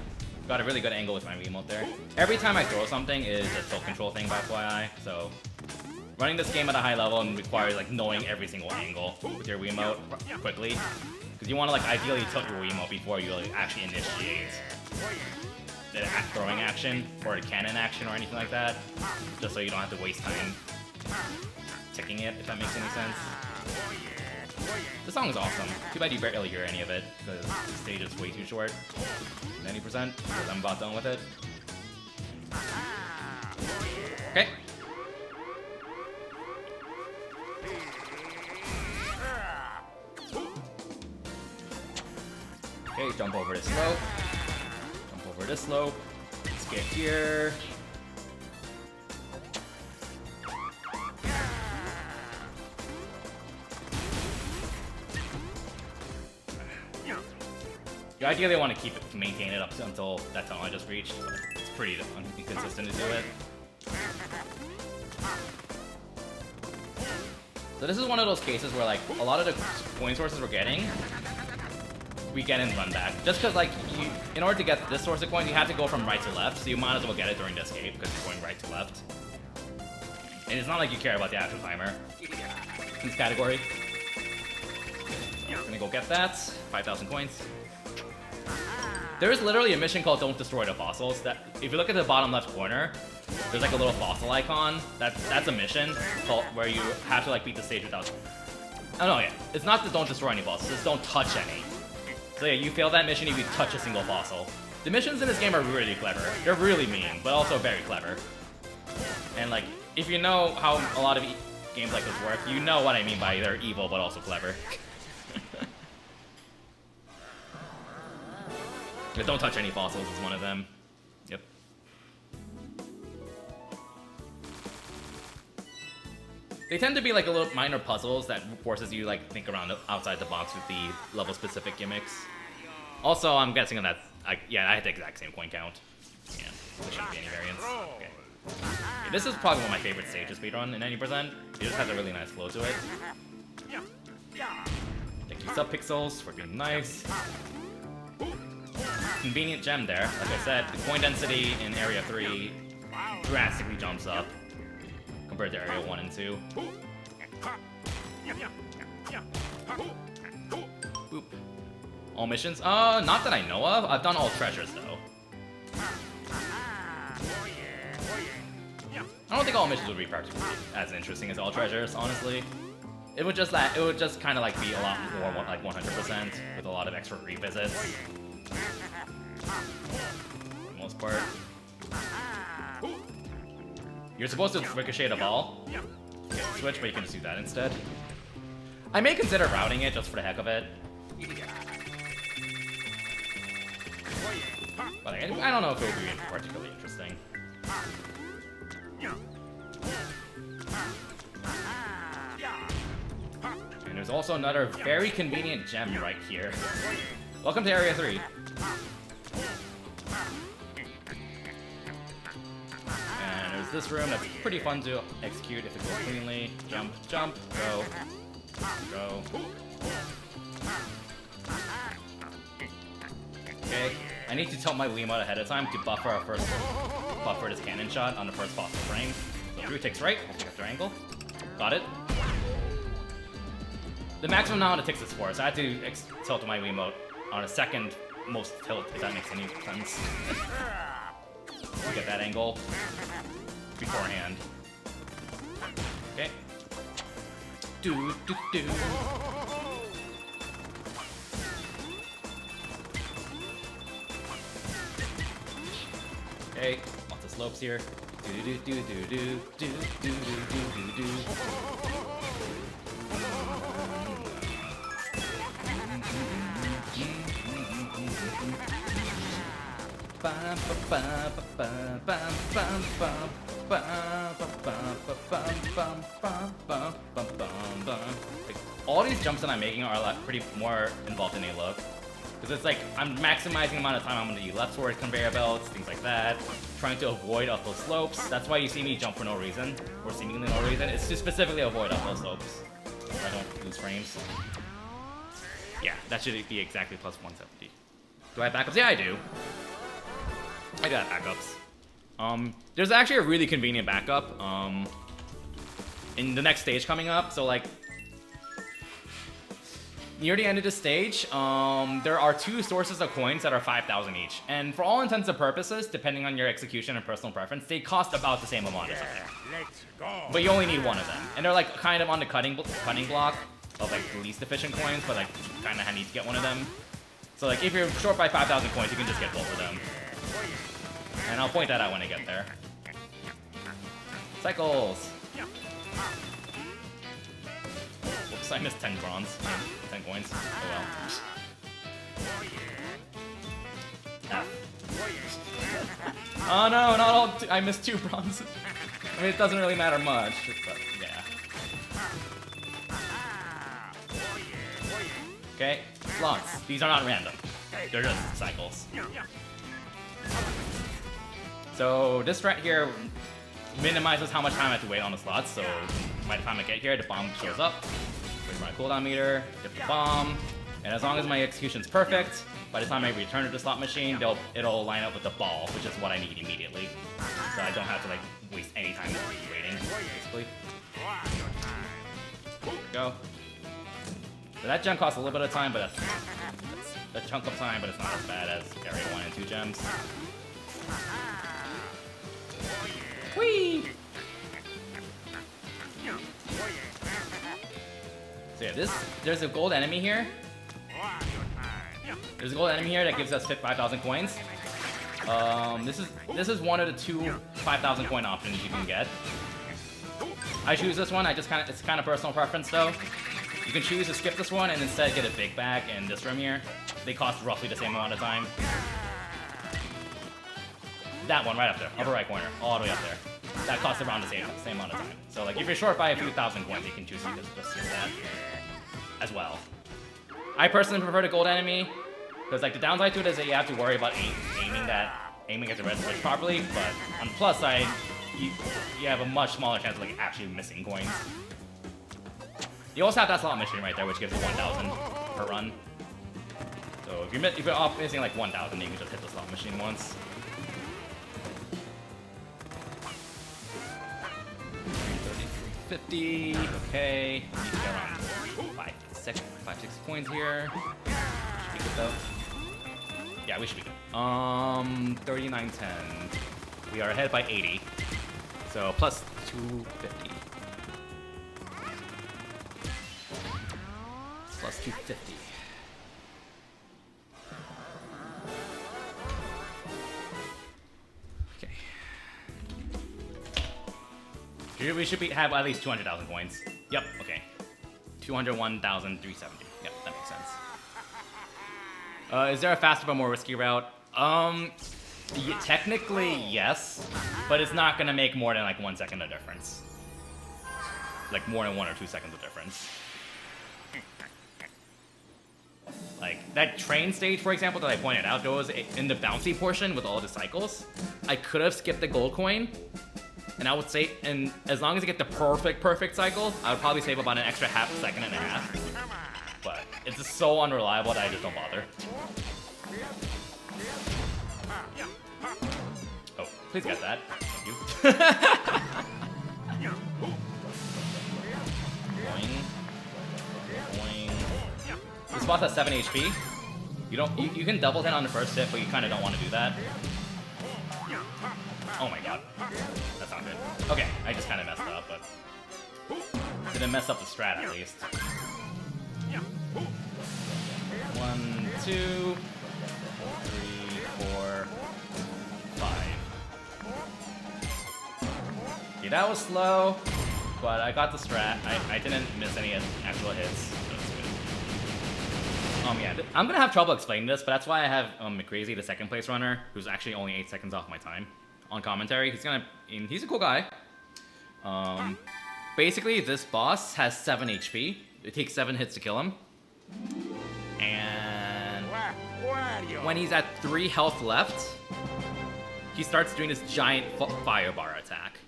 Got a really good angle with my Wiimote there. Every time I throw something is a tilt control thing, by FYI, so running this game at a high level requires like knowing every single angle with your Wiimote quickly. Because you want to like ideally tilt your Wiimote before you like, actually initiate the throwing action or a cannon action or anything like that. Just so you don't have to waste time ticking it, if that makes any sense. This song is awesome. Too bad you barely hear any of it, because the stage is way too short. 90%, because I'm about done with it. Okay. Okay, jump over this slope. Jump over this slope. Let's get here. You ideally want to maintain it up until that tunnel I just reached, but it's pretty inconsistent to do it. So this is one of those cases where like a lot of the coin sources we're getting, we get in run back. Just because like in order to get this source of coin, you have to go from right to left, so you might as well get it during the escape because you're going right to left. And it's not like you care about the actual timer in this category. So we're gonna go get that. 5,000 coins. There is literally a mission called Don't Destroy the Fossils that, if you look at the bottom left corner, there's like a little fossil icon. That's a mission called, where you have to like beat the stage without... Oh no, yeah. It's not the Don't Destroy Any Fossils, it's Don't Touch Any. So yeah, you fail that mission if you touch a single fossil. The missions in this game are really clever. They're really mean, but also very clever. And like, if you know how a lot of games like this work, you know what I mean by they're evil but also clever. Don't touch any fossils is one of them. Yep. They tend to be like a little minor puzzles that forces you like think around outside the box with the level specific gimmicks. Also, I'm guessing that yeah, I had the exact same coin count. Yeah, there shouldn't be any variance. Okay. Yeah, this is probably one of my favorite stages speedrun in 90%. It just has a really nice flow to it. Thank you, Subpixels, for being nice. Convenient gem there. Like I said, the coin density in Area 3 drastically jumps up compared to Area 1 and 2. Boop. All missions? Not that I know of. I've done all treasures, though. I don't think all missions would be particularly as interesting as all treasures, honestly. It would just kind of like be a lot more like 100% with a lot of extra revisits. For the most part. You're supposed to ricochet the ball. Okay, switch, but you can just do that instead. I may consider routing it just for the heck of it. But I don't know if it would be particularly interesting. And There's also another very convenient gem right here. Welcome to Area 3. And there's this room that's pretty fun to execute if it goes cleanly. Jump, jump, go, go. Okay, I need to tilt my Wiimote ahead of time to buffer this cannon shot on the first possible frame. So 3 ticks right, I'll pick up their angle. Got it. The maximum amount of ticks is 4, so I had to tilt my Wiimote on a second most tilt, if that makes any sense. To get that angle beforehand. Okay. Do do do. Okay, lots of slopes here. Do do do do do do do do do do do. Like, all these jumps that I'm making are like pretty more involved than they look. Because it's like, I'm maximizing the amount of time I'm going to use left forward conveyor belts, things like that. Trying to avoid up those slopes. That's why you see me jump for no reason. Or seemingly no reason. It's to specifically avoid up those slopes. So I don't lose frames. Yeah, that should be exactly plus 170. Do I have backups? Yeah, I do. I got backups. There's actually a really convenient backup. In the next stage coming up. So like, near the end of the stage, there are 2 sources of coins that are 5,000 each. And for all intents and purposes, depending on your execution and personal preference, they cost about the same amount as something. Let's go. But you only need 1 of them. And they're like kind of on the cutting block of like the least efficient coins, but like kind of need to get 1 of them. So like if you're short by 5,000 coins, you can just get both of them. And I'll point that out when I get there. Cycles! Whoops, I missed 10 bronze. 10 coins. Oh well. Oh no, not all. I missed 2 bronze. I mean, it doesn't really matter much, but yeah. Okay, slots. These are not random. They're just cycles. So this right here minimizes how much time I have to wait on the slots. So by the time I get here, the bomb shows up. Wait for my cooldown meter, get the bomb, and as long as my execution's perfect, by the time I return to the slot machine, it'll line up with the ball, which is what I need immediately. So I don't have to like waste any time waiting, basically. There we go. So that gem costs a little bit of time, but that's a chunk of time, but it's not as bad as area 1 and 2 gems. Whee! So yeah, there's a gold enemy here. There's a gold enemy here that gives us 5,000 coins. This is one of the 2 5,000 coin options you can get. I choose this one. It's kind of personal preference though. You can choose to skip this one and instead get a big bag in this room here. They cost roughly the same amount of time. That one right up there, upper right corner, all the way up there. That costs around the same amount of time. So like if you're short by a few thousand coins, you can choose to just skip that as well. I personally prefer the gold enemy because like the downside to it is that you have to worry about aiming at the red switch properly. But on the plus side, you have a much smaller chance of like actually missing coins. You also have that slot machine right there, which gives you 1,000 per run. So if you're off missing like 1,000, you can just hit the slot machine once. 50, okay. Need to get around 5, 6 coins here. Should be good though. Yeah, we should be good. 39.10. We are ahead by 80. So plus 250. Plus 250. We should have at least 200,000 coins. Yep, okay. 201,370. Yep, that makes sense. Is there a faster but more risky route? Technically, yes. But it's not gonna make more than like 1 second of difference. Like more than 1 or 2 seconds of difference. like that train stage, for example, that I pointed out, there was in the bouncy portion with all the cycles. I could have skipped the gold coin, and I would say, and as long as I get the perfect cycle, I would probably save about an extra half second and a half. But it's just so unreliable that I just don't bother. Oh, please get that. Thank you. Boing. Boing. This boss has 7 HP. You can double hit on the first hit, but you kind of don't want to do that. Oh my god. That's not good. Okay, I just kind of messed up, but didn't mess up the strat at least. 1, 2, 3, 4, 5. Okay, that was slow, but I got the strat. I didn't miss any actual hits. Yeah, I'm gonna have trouble explaining this, but that's why I have McCrazy, the second place runner, who's actually only 8 seconds off my time on commentary. He's a cool guy. Basically, this boss has 7 HP. It takes 7 hits to kill him. And when he's at 3 health left, he starts doing this giant fire bar attack.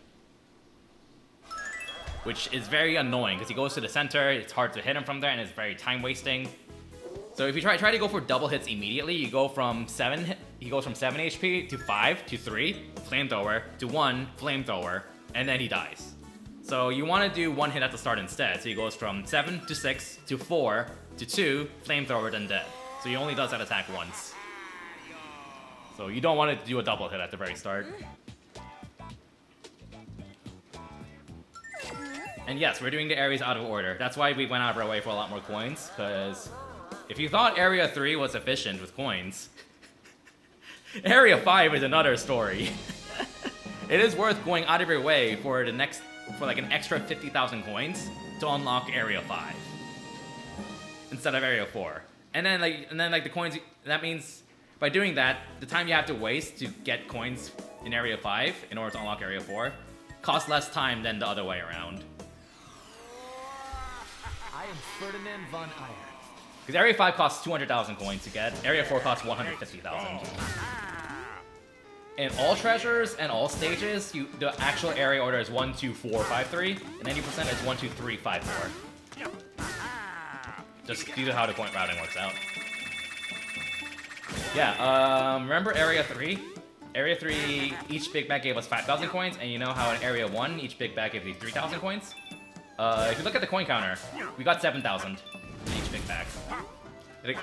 Which is very annoying, because he goes to the center, it's hard to hit him from there, and it's very time-wasting. So if you try to go for double hits immediately, you go from 7 HP to 5 to 3, flamethrower, to 1, flamethrower, and then he dies. So you want to do 1 hit at the start instead. So he goes from 7 to 6 to 4 to 2, flamethrower, then dead. So he only does that attack once. So you don't want to do a double hit at the very start. And yes, we're doing the areas out of order. That's why we went out of our way for a lot more coins, because if you thought Area 3 was efficient with coins, Area 5 is another story. It is worth going out of your way for like an extra 50,000 coins to unlock Area 5 instead of Area 4. And then like the coins, that means by doing that, the time you have to waste to get coins in Area 5 in order to unlock Area 4 costs less time than the other way around. I am Ferdinand von Iron. Because Area 5 costs 200,000 coins to get, Area 4 costs 150,000. In all treasures and all stages, the actual area order is 1, 2, 4, 5, 3, and 90% is 1, 2, 3, 5, 4. Just due to how the point routing works out. Yeah, remember Area 3? Area 3, each big bag gave us 5,000 coins, and you know how in Area 1, each big bag gives you 3,000 coins? If you look at the coin counter, we got 7,000 in each big bag.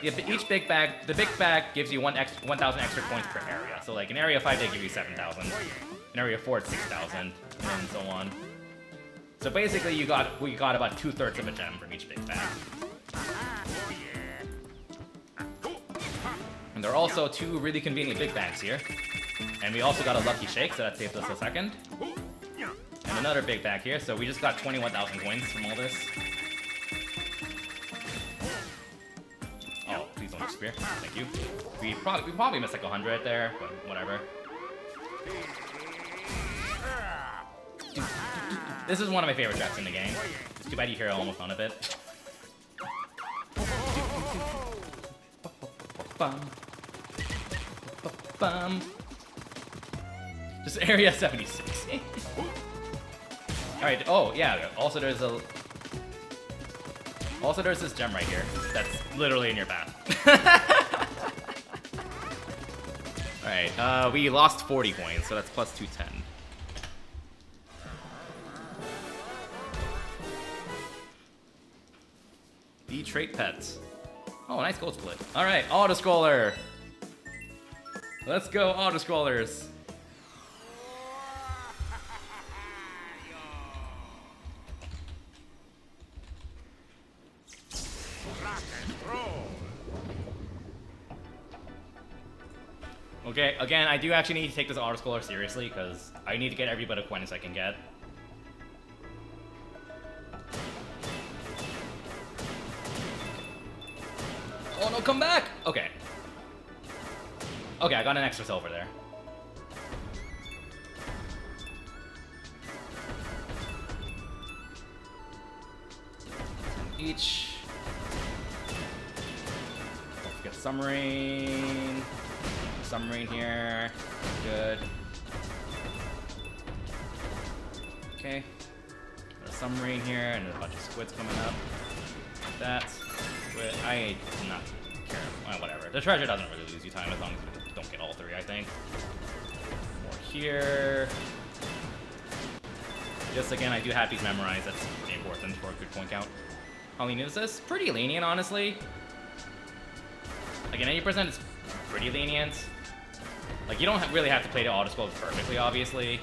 Each big bag, the big bag gives you 1,000 extra coins per area. So like in Area 5 they give you 7,000. In Area 4 it's 6,000, and so on. So basically we got about 2/3 of a gem from each big bag. And there are also 2 really convenient big bags here. And we also got a lucky shake, so that saved us a second. And another big bag here, so we just got 21,000 coins from all this. Oh, please don't spear. Thank you. We probably missed like 100 there, but whatever. This is one of my favorite traps in the game. It's too bad you hear almost none of it. Just Area 76. Alright, oh yeah, also there's this gem right here that's literally in your path. Alright, we lost 40 coins, so that's plus 210. The trait pets. Oh, nice gold split. Alright, auto-scroller! Let's go, auto-scrollers! Okay, again, I do actually need to take this auto-scroller seriously, because I need to get every bit of coins I can get. Oh no, come back! Okay. Okay, I got an extra silver there. Each. Get submarine. Submarine here. Good. Okay. There's a submarine here and a bunch of squids coming up. That. I do not care. Well, whatever. The treasure doesn't really lose you time as long as you don't get all three, I think. More here. Just again, I do have these memorized. That's pretty important for a good point count. How lenient is this? Pretty lenient, honestly. Like, in 80% it's pretty lenient. Like, you don't really have to play the autoscroll perfectly, obviously.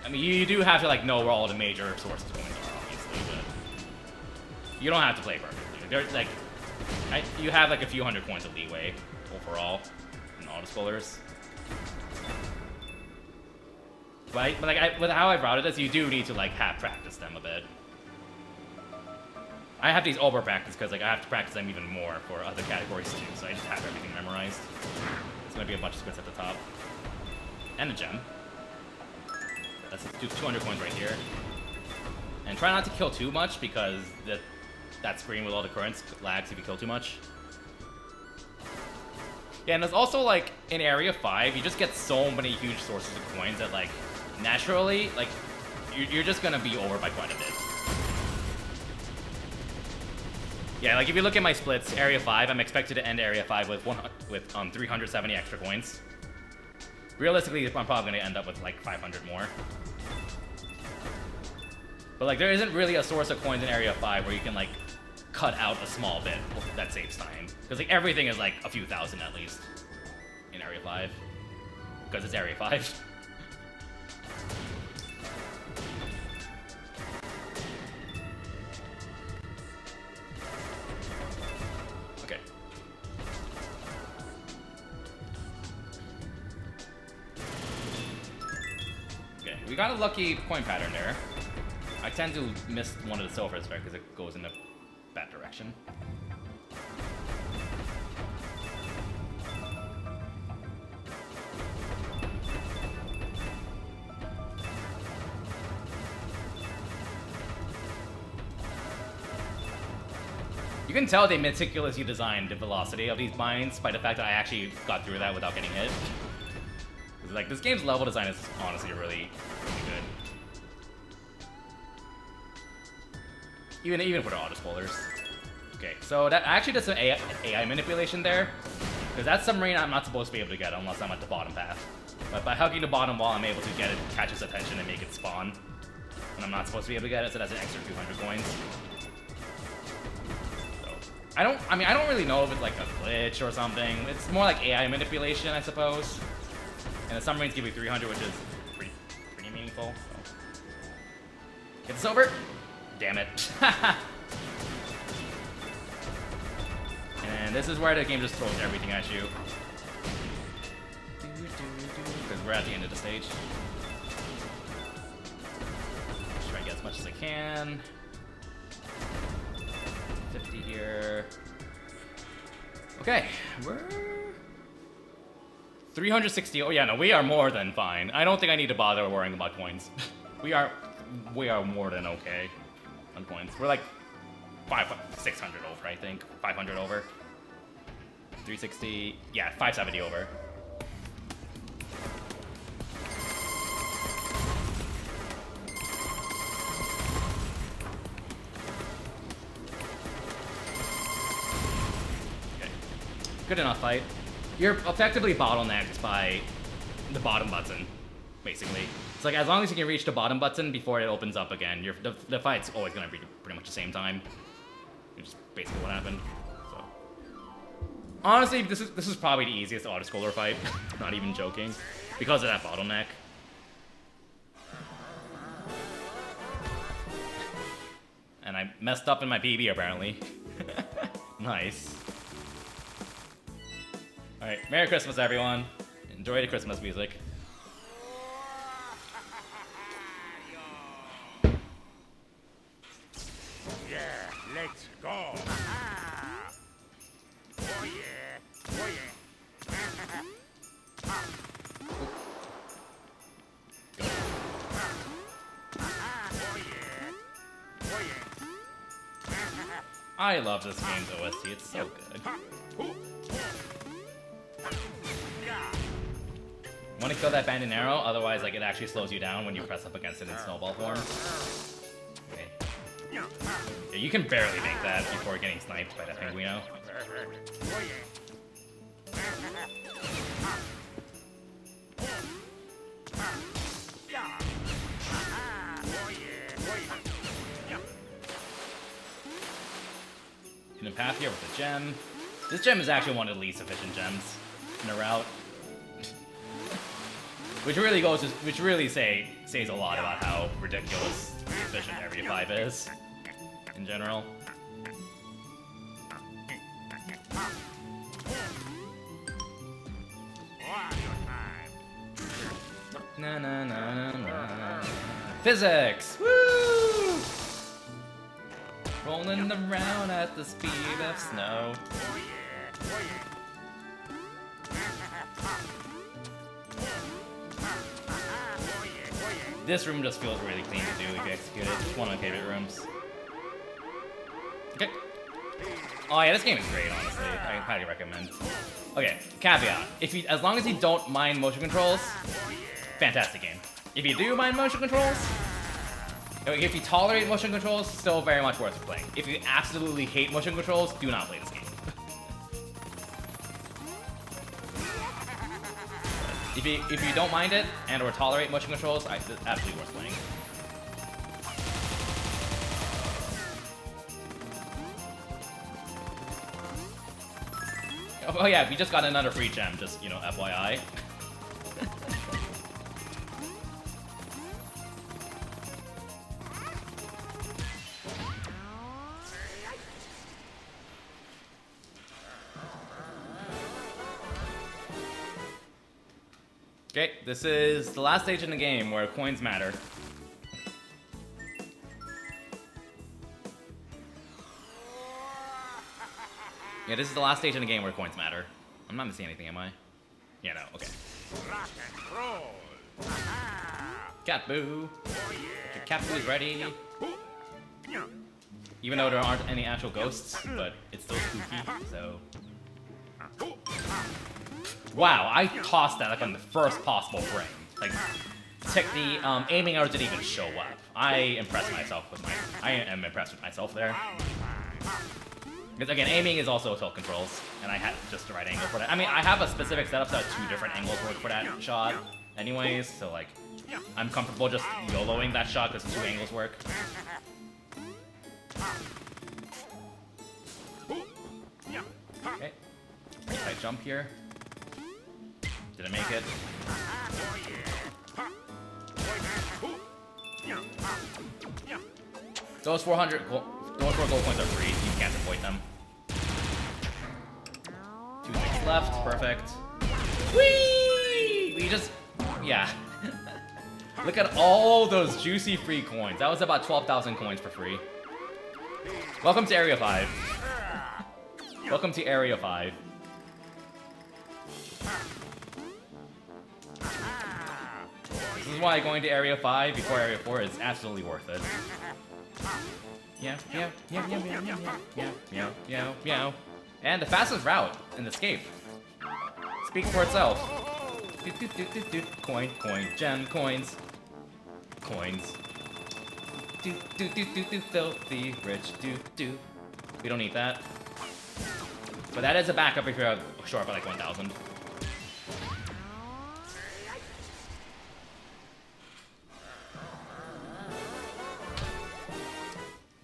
I mean, you do have to, like, know where all the major sources of coins are, obviously, but you don't have to play perfectly. There's, like, you have, like, a few hundred coins of leeway overall in autoscrollers. But like, with how I've routed this, you do need to, like, have practiced them a bit. I have these over practice because, like, I have to practice them even more for other categories too, so I just have everything memorized. There's gonna be a bunch of squids at the top. And a gem. Let's do 200 coins right here. And try not to kill too much because that screen with all the currents lags if you kill too much. Yeah, and there's also, like, in Area 5, you just get so many huge sources of coins that, like, naturally, like, you're just gonna be over by quite a bit. Yeah, like, if you look at my splits, Area 5, I'm expected to end Area 5 with 370 extra coins. Realistically, I'm probably gonna end up with, like, 500 more. But, like, there isn't really a source of coins in Area 5 where you can, like, cut out a small bit that saves time. Because, like, everything is, like, a few thousand at least in Area 5. Because it's Area 5. Okay. Okay, we got a lucky coin pattern there. I tend to miss one of the silvers there because it goes in the bad direction. You can tell they meticulously designed the velocity of these binds by the fact that I actually got through that without getting hit. Like, this game's level design is honestly really good. Even for the autoscrollers. Okay, so that actually does some AI manipulation there. Because that submarine I'm not supposed to be able to get unless I'm at the bottom path. But by hugging the bottom wall, I'm able to get it, catch its attention, and make it spawn. And I'm not supposed to be able to get it, so that's an extra 200 coins. So, I don't really know if it's like a glitch or something. It's more like AI manipulation, I suppose. And the submarines give you 300, which is pretty meaningful. So. Get this over. Damn it. And this is where the game just throws everything at you. Because we're at the end of the stage. Just try to get as much as I can. 50 here. Okay, we're 360. Oh yeah, no, we are more than fine. I don't think I need to bother worrying about coins. we are more than okay on coins. We're like 600 over, I think. 500 over. 360. Yeah, 570 over. Okay. Good enough fight. You're effectively bottlenecked by the bottom button, basically. It's like, as long as you can reach the bottom button before it opens up again, the fight's always gonna be pretty much the same time. Which is basically what happened. So, honestly, this is probably the easiest autoscroller fight. Not even joking, because of that bottleneck. And I messed up in my PB apparently. Nice. All right, Merry Christmas, everyone. Enjoy the Christmas music. Let's go. Oh yeah. Oh yeah. Oh yeah. Oh yeah. I love this game's OST. It's so good. want to kill that banded arrow, otherwise like it actually slows you down when you press up against it in snowball form. Okay. Yeah, you can barely make that before getting sniped by that Pinguino. In the path here with the gem. This gem is actually one of the least efficient gems in a route. Which really says a lot about how ridiculous efficient Area 5 is in general. Na na na na na. Physics! Woo! Rolling around at the speed of snow. This room just feels really clean to do if you execute it. It's one of my favorite rooms. Okay. Oh yeah, this game is great, honestly. I highly recommend. Okay, caveat. As long as you don't mind motion controls, fantastic game. If you do mind motion controls, if you tolerate motion controls, still very much worth playing. If you absolutely hate motion controls, do not play this game. If you don't mind it and or tolerate motion controls, it's absolutely worth playing. Oh yeah, we just got another free gem, just, you know, FYI. Okay, this is the last stage in the game where coins matter. Yeah, this is the last stage in the game where coins matter. I'm not missing anything, am I? Yeah, no, okay. Rock and roll. Cat Boo. Your Cat Boo is ready. Even though there aren't any actual ghosts, but it's still spooky, so... Wow, I tossed that like on the first possible frame. Like, the aiming error didn't even show up. I am impressed with myself there. Because again, aiming is also tilt controls, and I had just the right angle for that. I mean, I have a specific setup so I have 2 different angles work for that shot anyways, so like, I'm comfortable just YOLOing that shot because 2 angles work. Okay, pretty tight jump here. Did I make it? Those 4 gold coins are free. You can't avoid them. 2 things left. Perfect. Whee! We just... Yeah. Look at all those juicy free coins. That was about 12,000 coins for free. Welcome to Area 5. Welcome to Area 5. This is why going to Area 5 before Area 4 is absolutely worth it. Yeah. And the fastest route in Escape. Speaks for itself. Coin, gem, coins. Coins. Filthy rich, We don't need that. But that is a backup if you're short by like 1,000.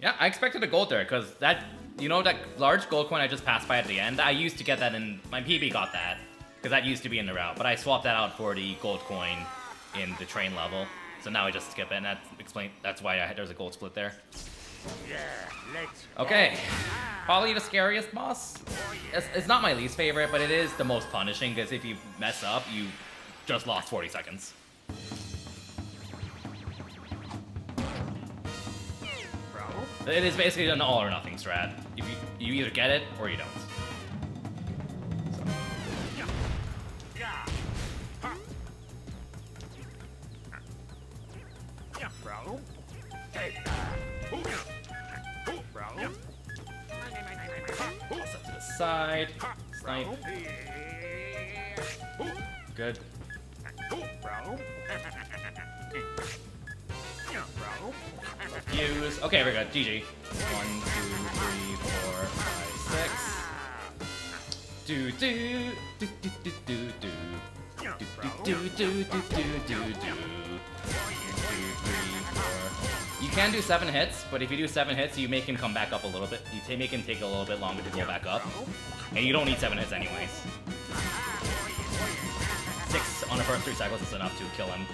Yeah, I expected a gold there, because that, you know, that large gold coin I just passed by at the end, I used to get that in, my PB got that, because that used to be in the route, but I swapped that out for the gold coin in the train level, so now I just skip it, and that's why there's a gold split there. Yeah, let's go. Okay, probably the scariest boss. It's not my least favorite, but it is the most punishing, because if you mess up, you just lost 40 seconds. It is basically an all or nothing strat. If you either get it or you don't. So. Bro. Take that. Bro. Toss it to the side. Snipe. Good. Fuse. Okay, we're good. GG. 1, 2, 3, 4, 5, 6. Do do do do do do do. Do do do do do do do. 2, 3, 4. You can do 7 hits, but if you do 7 hits, you make him come back up a little bit. You make him take a little bit longer to go back up, and you don't need 7 hits anyways. 6 on the first 3 cycles is enough to kill him.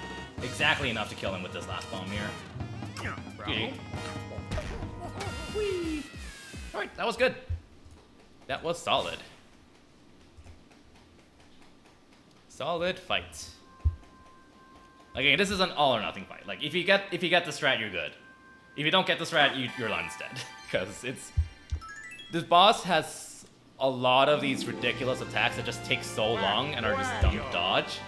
Exactly enough to kill him with this last bomb here. Okay. Whee! Alright, that was good. That was solid. Solid fight. Again, this is an all or nothing fight. Like if you get the strat, you're good. If you don't get the strat, you're lun's dead. Because this boss has a lot of these ridiculous attacks that just take so long and are just dumb to dodge.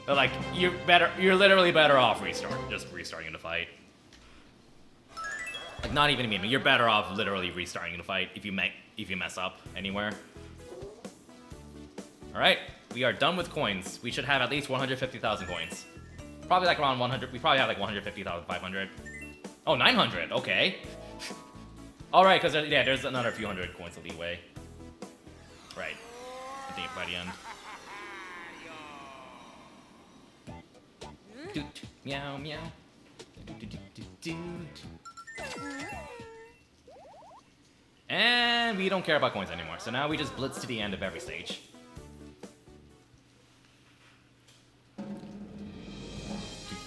But like you're literally better off just restarting the fight. Like not even memeing, you're better off literally restarting the fight if you mess up anywhere. Alright, we are done with coins. We should have at least 150,000 coins. Probably like around 100, we probably have like 150,500. Oh, 900, okay. Alright, because there's another few hundred coins of leeway. Right, I think by the end. Doot, meow, meow. And we don't care about coins anymore, so now we just blitz to the end of every stage.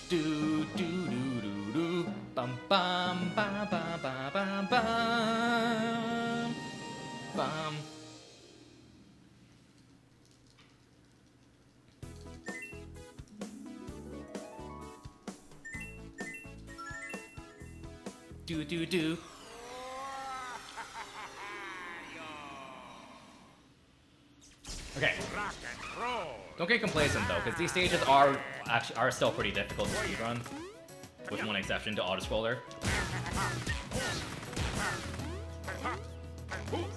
Do do do do do bum bum ba ba ba ba bum bum. Do do do. Okay. Don't get complacent though, because these stages are still pretty difficult to speedrun, with one exception to auto-scroller.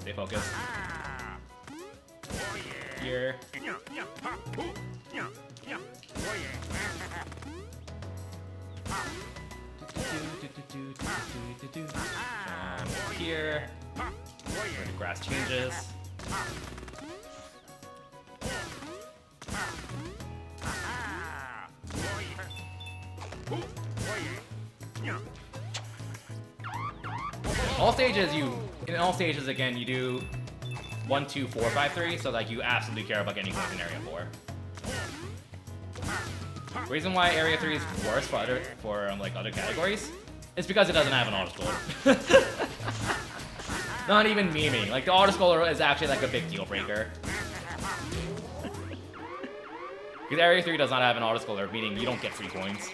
Stay focused. Here. Here. Where the grass changes. In all stages again, you do 1, 2, 4, 5, 3, so like you absolutely care about getting coins in Area 4. Reason why Area 3 is worse for other categories is because it doesn't have an autoscroller. Not even memeing. Like the autoscroller is actually like a big deal breaker. Because Area 3 does not have an autoscroller, meaning you don't get free coins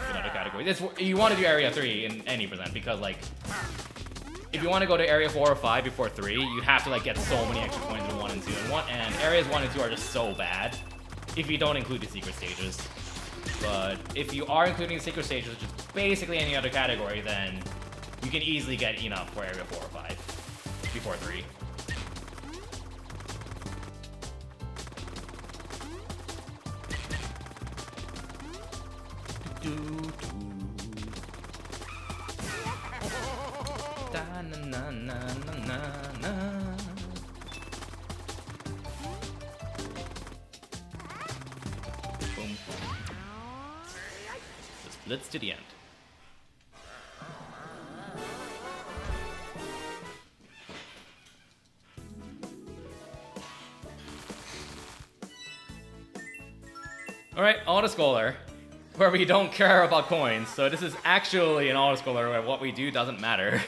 in other categories. You want to do Area 3 in any percent, because like, if you want to go to Area 4 or 5 before 3, you have to like get so many extra coins in 1 and 2. And Areas 1 and 2 are just so bad, if you don't include the secret stages. But if you are including the secret stages, which is basically any other category, then you can easily get enough for Area 4 or 5 before 3. Da, na, na, na, na, na. Boom. Just blitz to the end. Alright, autoscroller, where we don't care about coins, so this is actually an autoscroller where what we do doesn't matter.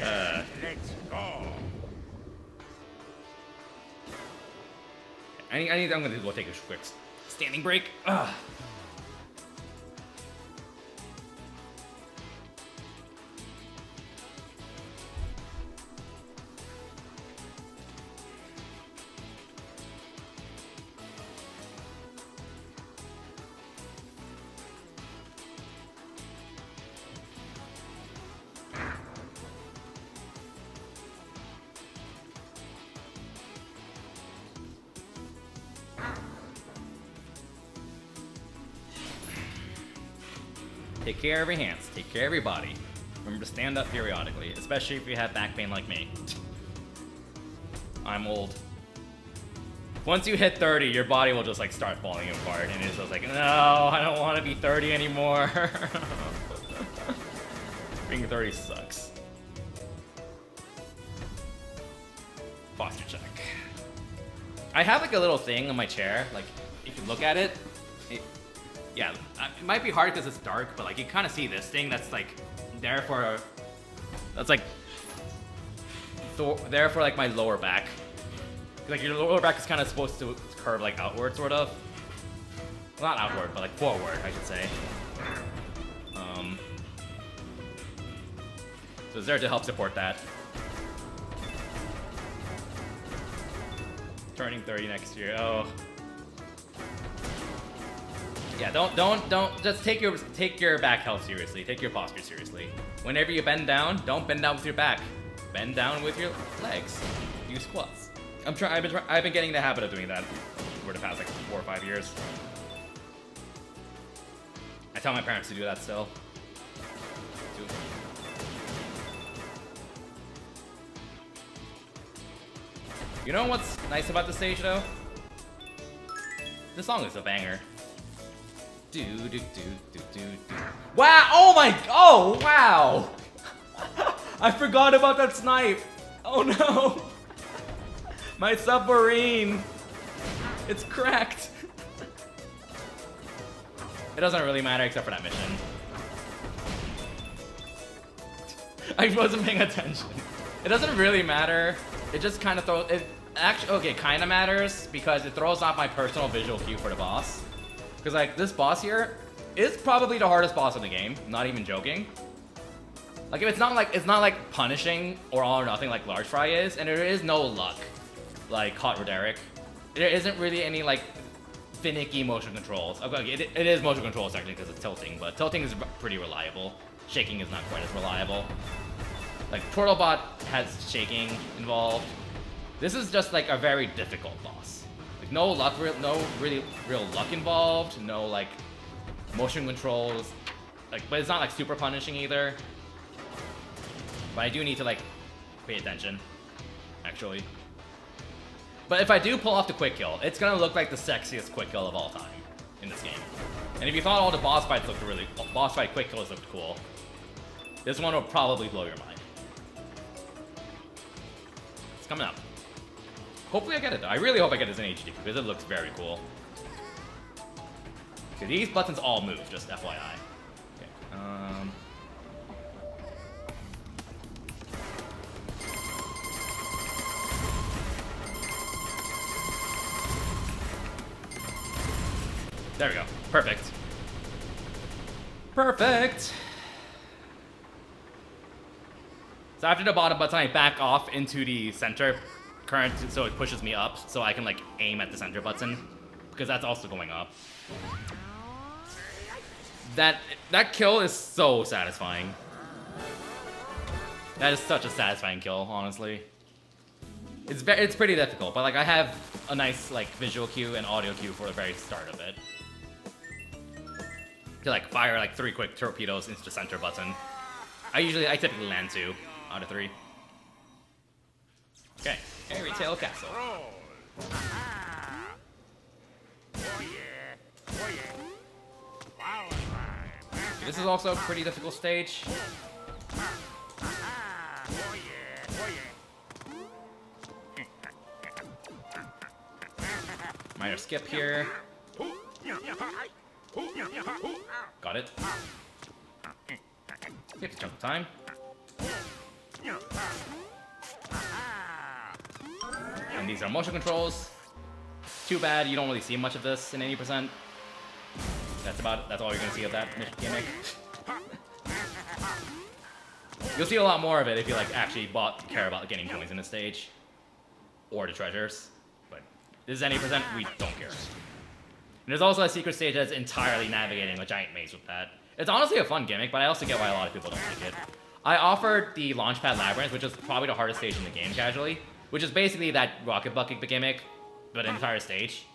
Let's go. I'm gonna go take a quick standing break. Ugh. Take care of your hands. Take care of your body. Remember to stand up periodically, especially if you have back pain like me. I'm old. Once you hit 30, your body will just like start falling apart, and it's just like, no, I don't want to be 30 anymore. Being 30 sucks. Posture check. I have like a little thing on my chair, like if you look at it, yeah, it might be hard because it's dark, but like you kind of see this thing that's like there for, that's like there for like my lower back. Like your lower back is kind of supposed to curve like outward, sort of. Well, not outward, but like forward, I should say. So it's there to help support that. Turning 30 next year. Oh. Yeah, don't just take your back health seriously. Take your posture seriously. Whenever you bend down, don't bend down with your back. Bend down with your legs. Do squats. I've been getting the habit of doing that for the past like 4 or 5 years. I tell my parents to do that still. You know what's nice about the stage though? This song is a banger. Do do do do do do. Wow! Oh my! Oh wow! I forgot about that snipe. Oh no! My submarine! It's cracked! It doesn't really matter except for that mission. I wasn't paying attention. It doesn't really matter. It just kind of throws... It actually... Okay, kind of matters because it throws off my personal visual cue for the boss. Because, like, this boss here is probably the hardest boss in the game. Not even joking. Like, if it's not like punishing or all or nothing like Large Fry is, and there is no luck like Hot Roderick. There isn't really any like finicky motion controls. Okay, it is motion controls technically because it's tilting, but tilting is pretty reliable. Shaking is not quite as reliable. Like Turtlebot has shaking involved. This is just like a very difficult boss. Like no luck, no really real luck involved. No like motion controls. Like, but it's not like super punishing either. But I do need to like pay attention, actually. But if I do pull off the quick kill, it's gonna look like the sexiest quick kill of all time in this game. And if you thought all the boss fights looked really, boss fight quick kills looked cool, this one will probably blow your mind. It's coming up. Hopefully I get it though. I really hope I get this in AGDQ because it looks very cool. Okay, these buttons all move, just FYI. Okay. There we go. Perfect. Perfect. So after the bottom button, I back off into the center current so it pushes me up so I can like aim at the center button because that's also going up. That kill is so satisfying. That is such a satisfying kill, honestly. It's pretty difficult, but like I have a nice like visual cue and audio cue for the very start of it. To like fire like 3 quick torpedoes into the center button. I typically land 2 out of 3. Okay, Fairy Tail Castle. Okay, this is also a pretty difficult stage. Minor skip here. Got it. Take a chunk of time. And these are motion controls. Too bad you don't really see much of this in 80%. That's all you're gonna see of that gimmick. You'll see a lot more of it if you like actually care about getting coins in the stage. Or the treasures. But this is 80%, we don't care. And there's also a secret stage that's entirely navigating a giant maze with that. It's honestly a fun gimmick, but I also get why a lot of people don't like it. I offered the Launchpad Labyrinth, which is probably the hardest stage in the game casually, which is basically that Rocket Bucket gimmick, but an entire stage,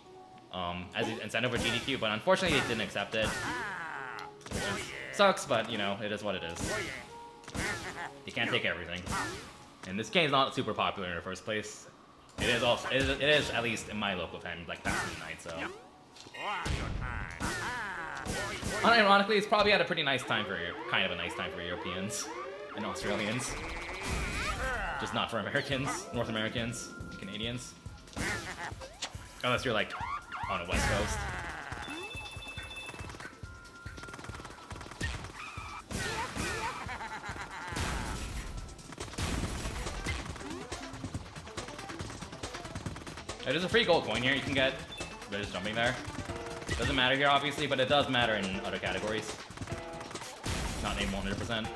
as an incentive for GDQ, but unfortunately they didn't accept it, which is sucks, but you know, it is what it is. You can't take everything. And this game's not super popular in the first place. It is also, it is at least in my local time, like past midnight, so. Unironically, it's probably at a pretty nice time for, kind of a nice time for Europeans and Australians. Just not for Americans, North Americans, Canadians. Unless you're like on the West Coast. There's a free gold coin here you can get. They're just jumping there. Doesn't matter here, obviously, but it does matter in other categories. Not named 100%.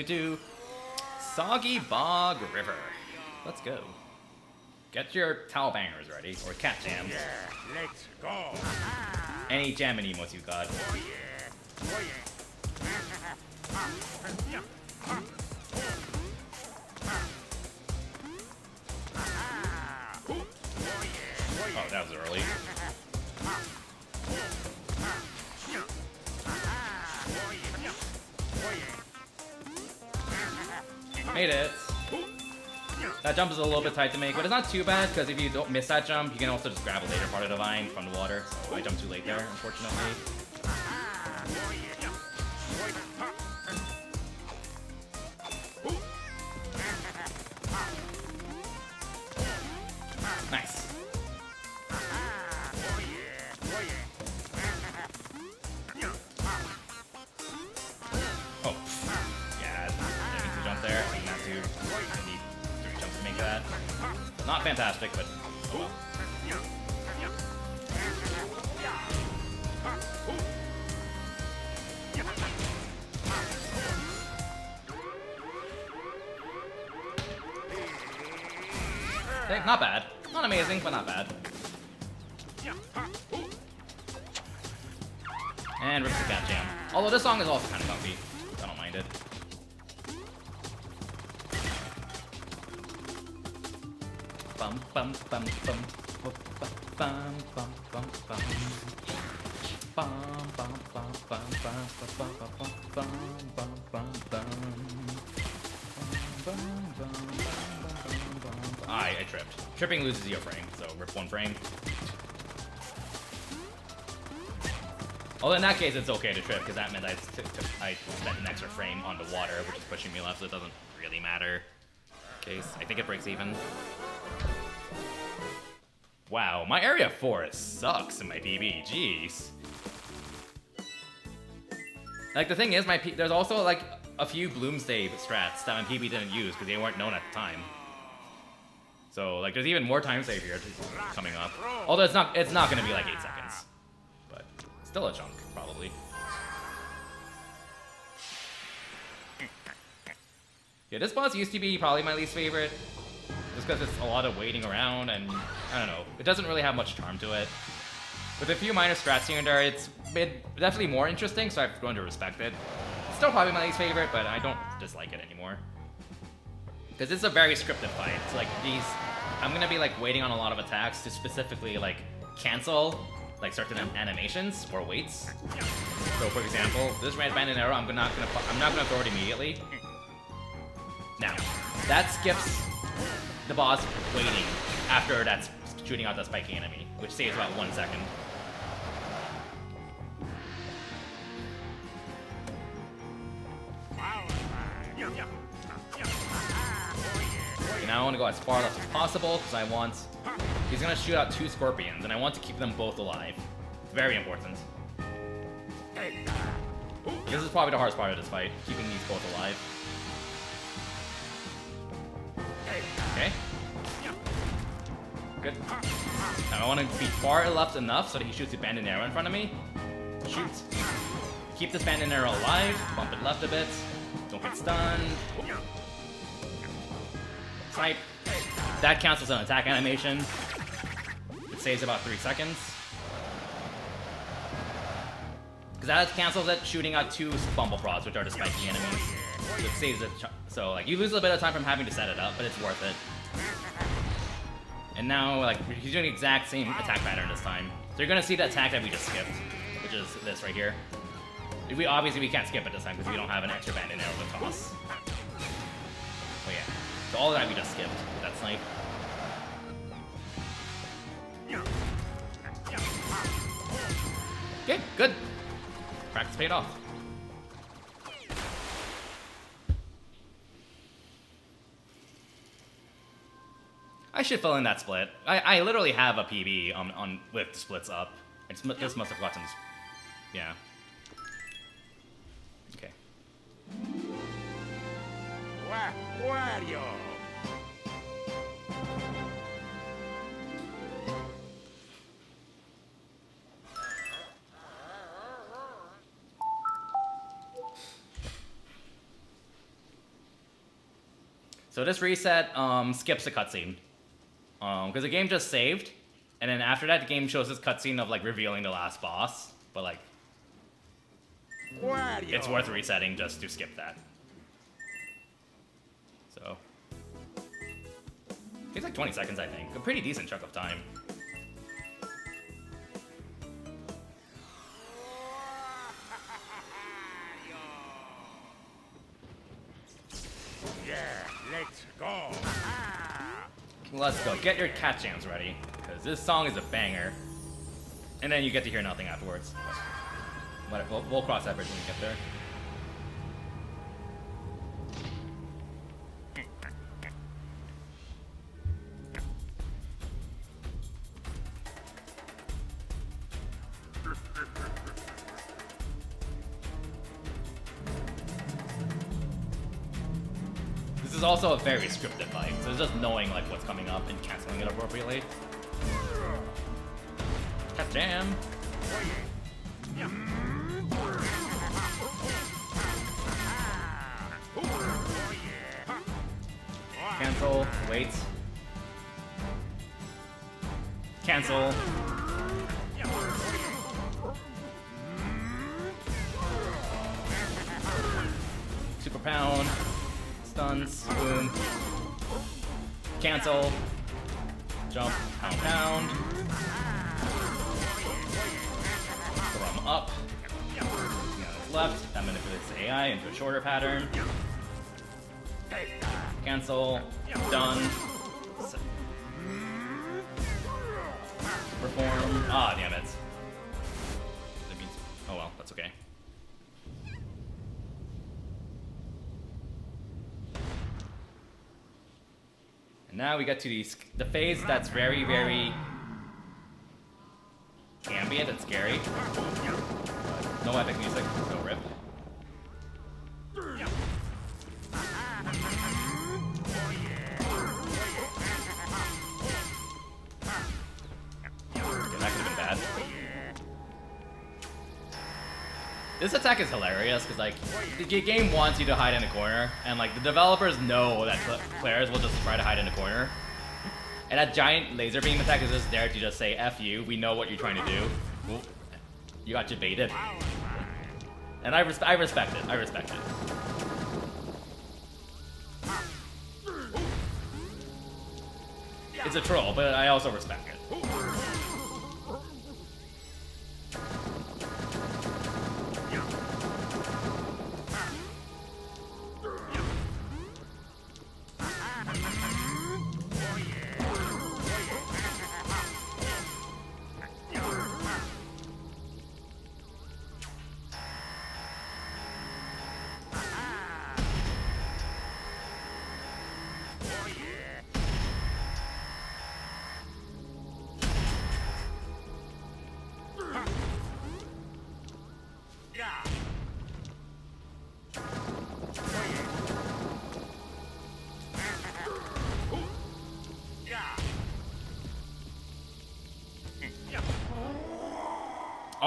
Do. Soggy Bog River. Let's go. Get your towel bangers ready, or cat jams. Yeah, let's go. Any jam and emotes you got. Oh yeah. Oh yeah. Oh, that was early. Made it. That jump is a little bit tight to make, but it's not too bad, because if you don't miss that jump, you can also just grab a later part of the vine from the water. So I jumped too late there, unfortunately. Nice. Oh, yeah, didn't mean to jump there. I need 3 jumps to make that. Not fantastic, but oh well. Okay, not bad. Not amazing, but not bad. And rips the cat jam. Although this song is also kind of comfy. I don't mind it. Bum bum bum bum bum bum bum bum bum bum bum bum bum bum bum bum I tripped. Tripping loses you a frame, so rip 1 frame. Although in that case, it's okay to trip, because that meant I spent an extra frame on the water, which is pushing me left, so it doesn't really matter. Case, I think it breaks even. Wow, my area 4 sucks in my PB, jeez. Like, the thing is, there's also, like, a few Bloomsday strats that my PB didn't use, because they weren't known at the time. So, like, there's even more time save here coming up. Although it's not gonna be like 8 seconds. But still a chunk, probably. Yeah, this boss used to be probably my least favorite. Just because it's a lot of waiting around and, I don't know, it doesn't really have much charm to it. With a few minor strats here and there, it's definitely more interesting, so I've grown to respect it. It's still probably my least favorite, but I don't dislike it anymore. Because it's a very scripted fight. It's like I'm gonna be like waiting on a lot of attacks to specifically like cancel like certain animations or waits. So for example, this red band and arrow, I'm not gonna throw it immediately. Now, that skips the boss waiting after that's shooting out that spiky enemy, which saves about 1 second. Okay, now I want to go as far left as possible because he's gonna shoot out 2 scorpions, and I want to keep them both alive. It's very important. This is probably the hardest part of this fight, keeping these both alive. Okay. Good. Now I want to be far left enough so that he shoots a bandit arrow in front of me. Shoot. Keep this bandit arrow alive. Bump it left a bit. Don't get stunned. Snipe. that counts as an attack animation. It saves about 3 seconds. Because that cancels it shooting out 2 Bumble Prods, which are the spiky enemies. So it saves it. So like you lose a little bit of time from having to set it up, but it's worth it. And now like he's doing the exact same attack pattern this time. So you're gonna see the attack that we just skipped, which is this right here. Obviously we can't skip it this time because we don't have an extra bandit arrow to toss. Oh yeah. So all of that we just skipped. That's like. Okay, good. Practice paid off. I should fill in that split. I literally have a PB on with splits up. This must have gotten. Yeah. Okay. Wario. So this reset skips a cutscene. Because the game just saved, and then after that the game shows this cutscene of like revealing the last boss, but like Wario. it's worth resetting just to skip that. So takes like 20 seconds, I think. A pretty decent chunk of time. Yeah, let's go. Let's go. Get your cat jams ready, because this song is a banger. And then you get to hear nothing afterwards. But we'll cross that bridge when we get there. This is also a very scripted fight, so it's just knowing like what's coming up and canceling it appropriately. Cat jam. Cancel. Wait. Cancel. Super pound. Stuns. Boom. Cancel. Jump. Pound. Pound. Throw up. Left. That manipulates the AI into a shorter pattern. Cancel. Done. Perform. Ah, damn it. That means. Oh well, that's okay. And now we get to the phase that's very, very ambient and scary. No epic music, so rip. That could have been bad. This attack is hilarious because like the game wants you to hide in a corner, and like the developers know that players will just try to hide in a corner. And that giant laser beam attack is just there to just say "F you." We know what you're trying to do. Ooh, you got baited. And I respect it. I respect it. It's a troll, but I also respect it.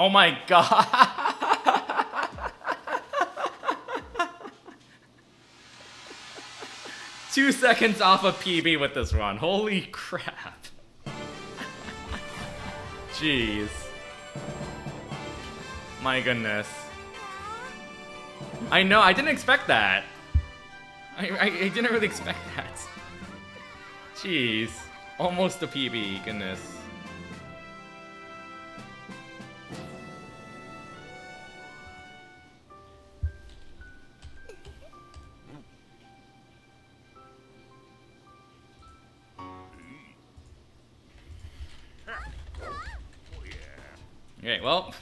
Oh my god! 2 seconds off of PB with this run. Holy crap. Jeez. My goodness. I know, I didn't expect that. I didn't really expect that. Jeez. Almost a PB, goodness. Okay, well,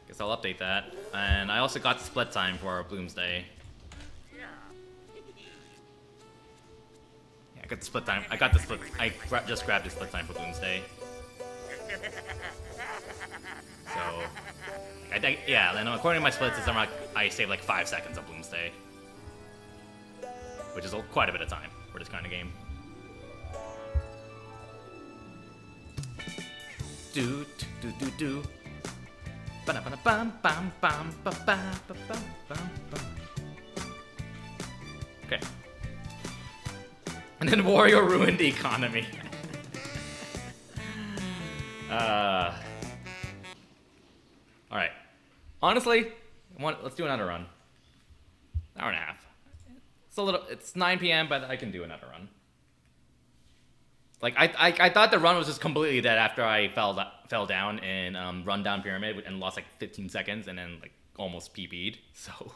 guess I'll update that. And I also got the split time for Bloomsday. Yeah, I got the split time. I got the split. Just grabbed the split time for Bloomsday. So, yeah, and according to my split system, I saved like 5 seconds of Bloomsday, which is quite a bit of time for this kind of game. Do do do do. Bam bam bam bam bam bam bam bam. Okay. And then Wario ruined the economy. All right. Honestly, let's do another run. Hour and a half. It's 9 p.m., but I can do another run. Like, I thought the run was just completely dead after I fell down in Rundown Pyramid and lost like 15 seconds and then like almost PB'd. So,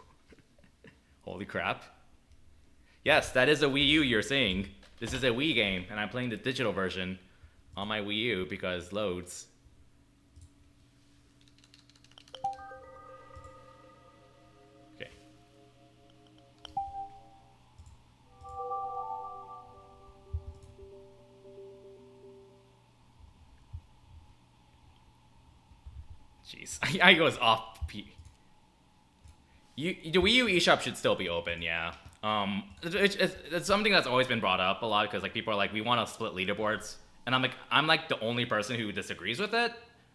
holy crap. Yes, that is a Wii U you're seeing. This is a Wii game, and I'm playing the digital version on my Wii U because loads. Okay. Jeez, I goes off. The Wii U eShop should still be open, yeah. It's something that's always been brought up a lot because like people are like, we want to split leaderboards, and I'm like the only person who disagrees with it.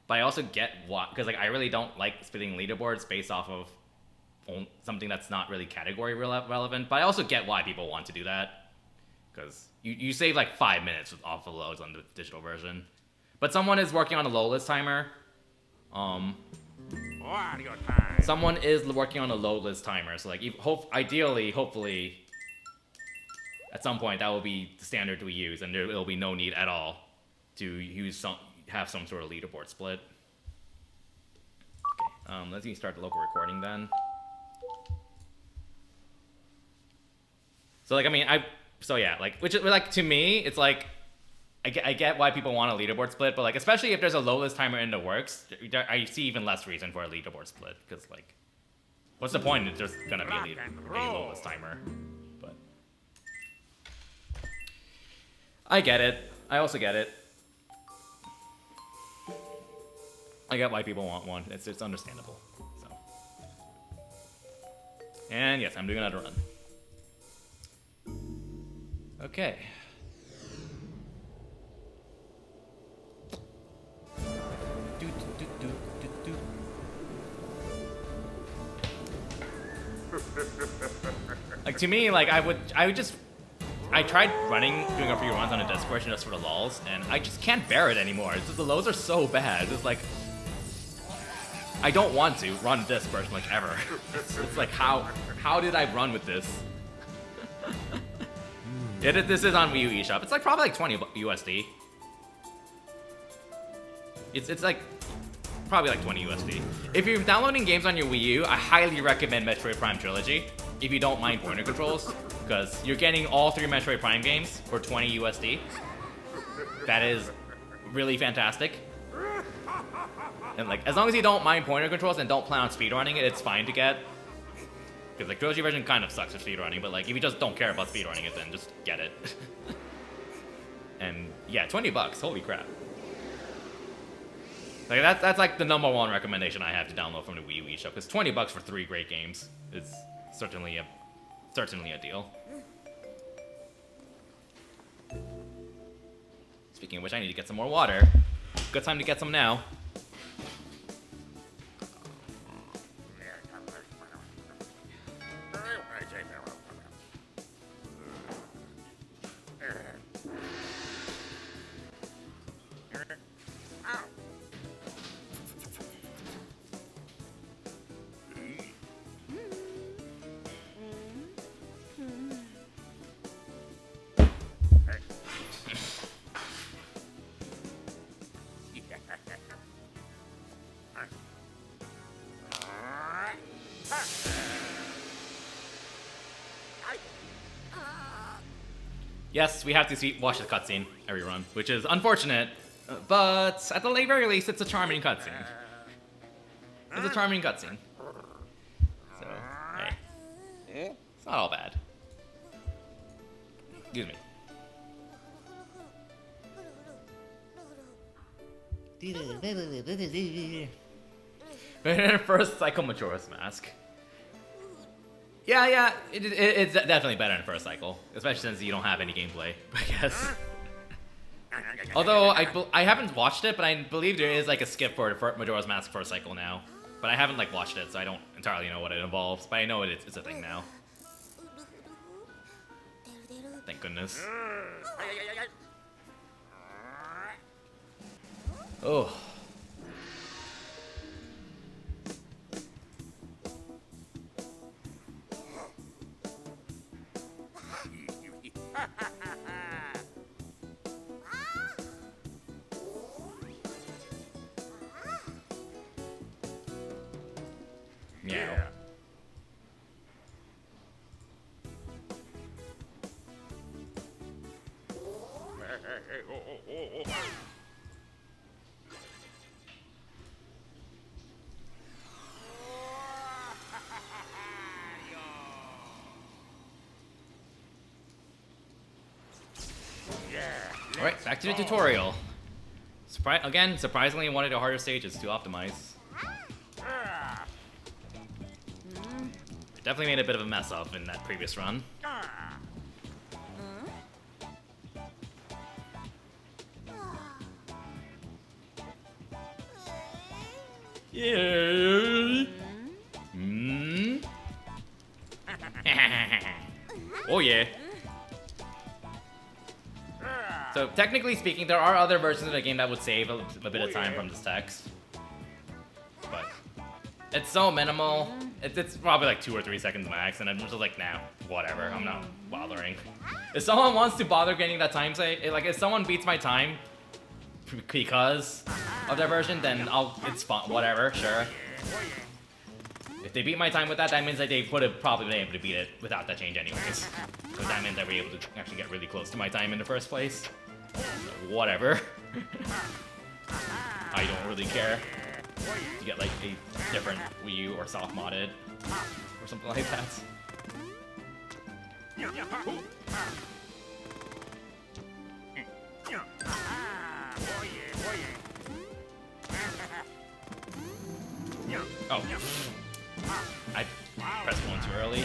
But I also get why, because like I really don't like splitting leaderboards based off of something that's not really category relevant. But I also get why people want to do that, because you save like 5 minutes off the loads on the digital version. But someone is working on a low list timer. Wario time. Someone is working on a low list timer, so like ideally, hopefully, at some point that will be the standard we use, and there will be no need at all to have some sort of leaderboard split. Okay, let's start the local recording then. So like, I mean, which is like, to me, it's like, I get why people want a leaderboard split, but like, especially if there's a low list timer in the works, I see even less reason for a leaderboard split, because like, what's the point if there's gonna be a low list timer? But I get it. I also get it. I get why people want one. It's understandable. So, and yes, I'm doing another run. Okay. Like, to me, like, I tried doing a few runs on a disc version just for the lulz, and I just can't bear it anymore. It's just, the lows are so bad. It's like, I don't want to run disc version, like, ever. It's like, how did I run with this? This is on Wii U eShop. It's like probably like 20 USD. It's like probably like 20 USD. If you're downloading games on your Wii U, I highly recommend Metroid Prime Trilogy, if you don't mind pointer controls, because you're getting all 3 Metroid Prime games for 20 USD. That is really fantastic. And like, as long as you don't mind pointer controls and don't plan on speedrunning it, it's fine to get. Because like, Trilogy version kind of sucks for speedrunning, but like, if you just don't care about speedrunning it, then just get it. And yeah, $20, holy crap. Like, that's like the #1 recommendation I have to download from the Wii U eShop, because $20 for 3 great games is certainly a deal. Speaking of which, I need to get some more water. Good time to get some now. Yes, we have to watch the cutscene every run, which is unfortunate, but at the very least, it's a charming cutscene. It's a charming cutscene. So, hey, it's not all bad. Excuse me. First Cycle Majora's Mask. Yeah, it's definitely better in first cycle, especially since you don't have any gameplay, I guess. Although I haven't watched it, but I believe there is like a skip for Majora's Mask first cycle now. But I haven't like watched it, so I don't entirely know what it involves. But I know it's a thing now. Thank goodness. Oh. Yeah. Alright, back to the tutorial. Again, surprisingly, one of the harder stages to optimize. Definitely made a bit of a mess up in that previous run. Yeah. Oh yeah. So technically speaking, there are other versions of the game that would save a bit of time from this text, but it's so minimal. It's probably like 2 or 3 seconds max, and I'm just like, nah, whatever. I'm not bothering. If someone wants to bother getting that time say, like if someone beats my time because of their version, then it's fun, whatever, sure. If they beat my time with that, that means that they would have probably been able to beat it without that change anyways. Because that means they were able to actually get really close to my time in the first place. So, whatever. I don't really care. To get like a different Wii U or soft modded or something like that. Oh. I pressed one too early.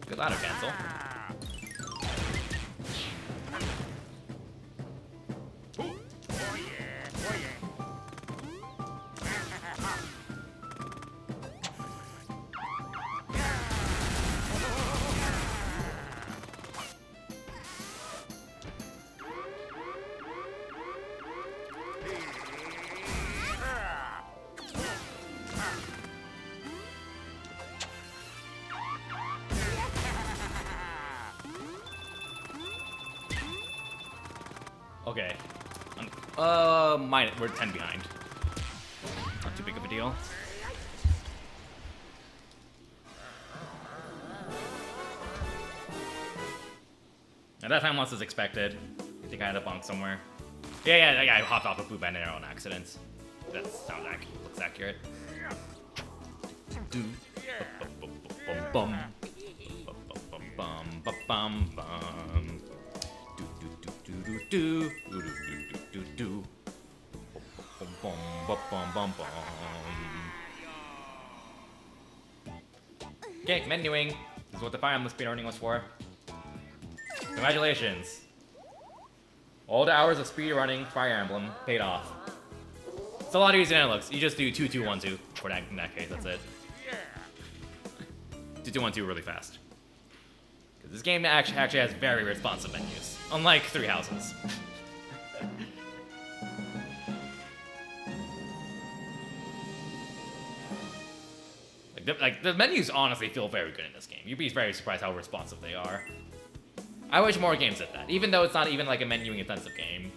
Good ladder cancel. Okay. We're 10 behind. Not too big of a deal. And that time loss is expected. I think I had a bonk somewhere. Yeah, I hopped off a blue bandit on accident. That sounds looks accurate. Okay, menuing. This is what the Fire Emblem speedrunning was for. Congratulations. All the hours of speedrunning Fire Emblem paid off. It's a lot easier than it looks. You just do 2-2-1-2. For that, in that case, that's it. 2-2-1-2 really fast. This game actually has very responsive menus, unlike Three Houses. Like the menus honestly feel very good in this game. You'd be very surprised how responsive they are. I wish more games did that, even though it's not even like a menuing intensive game.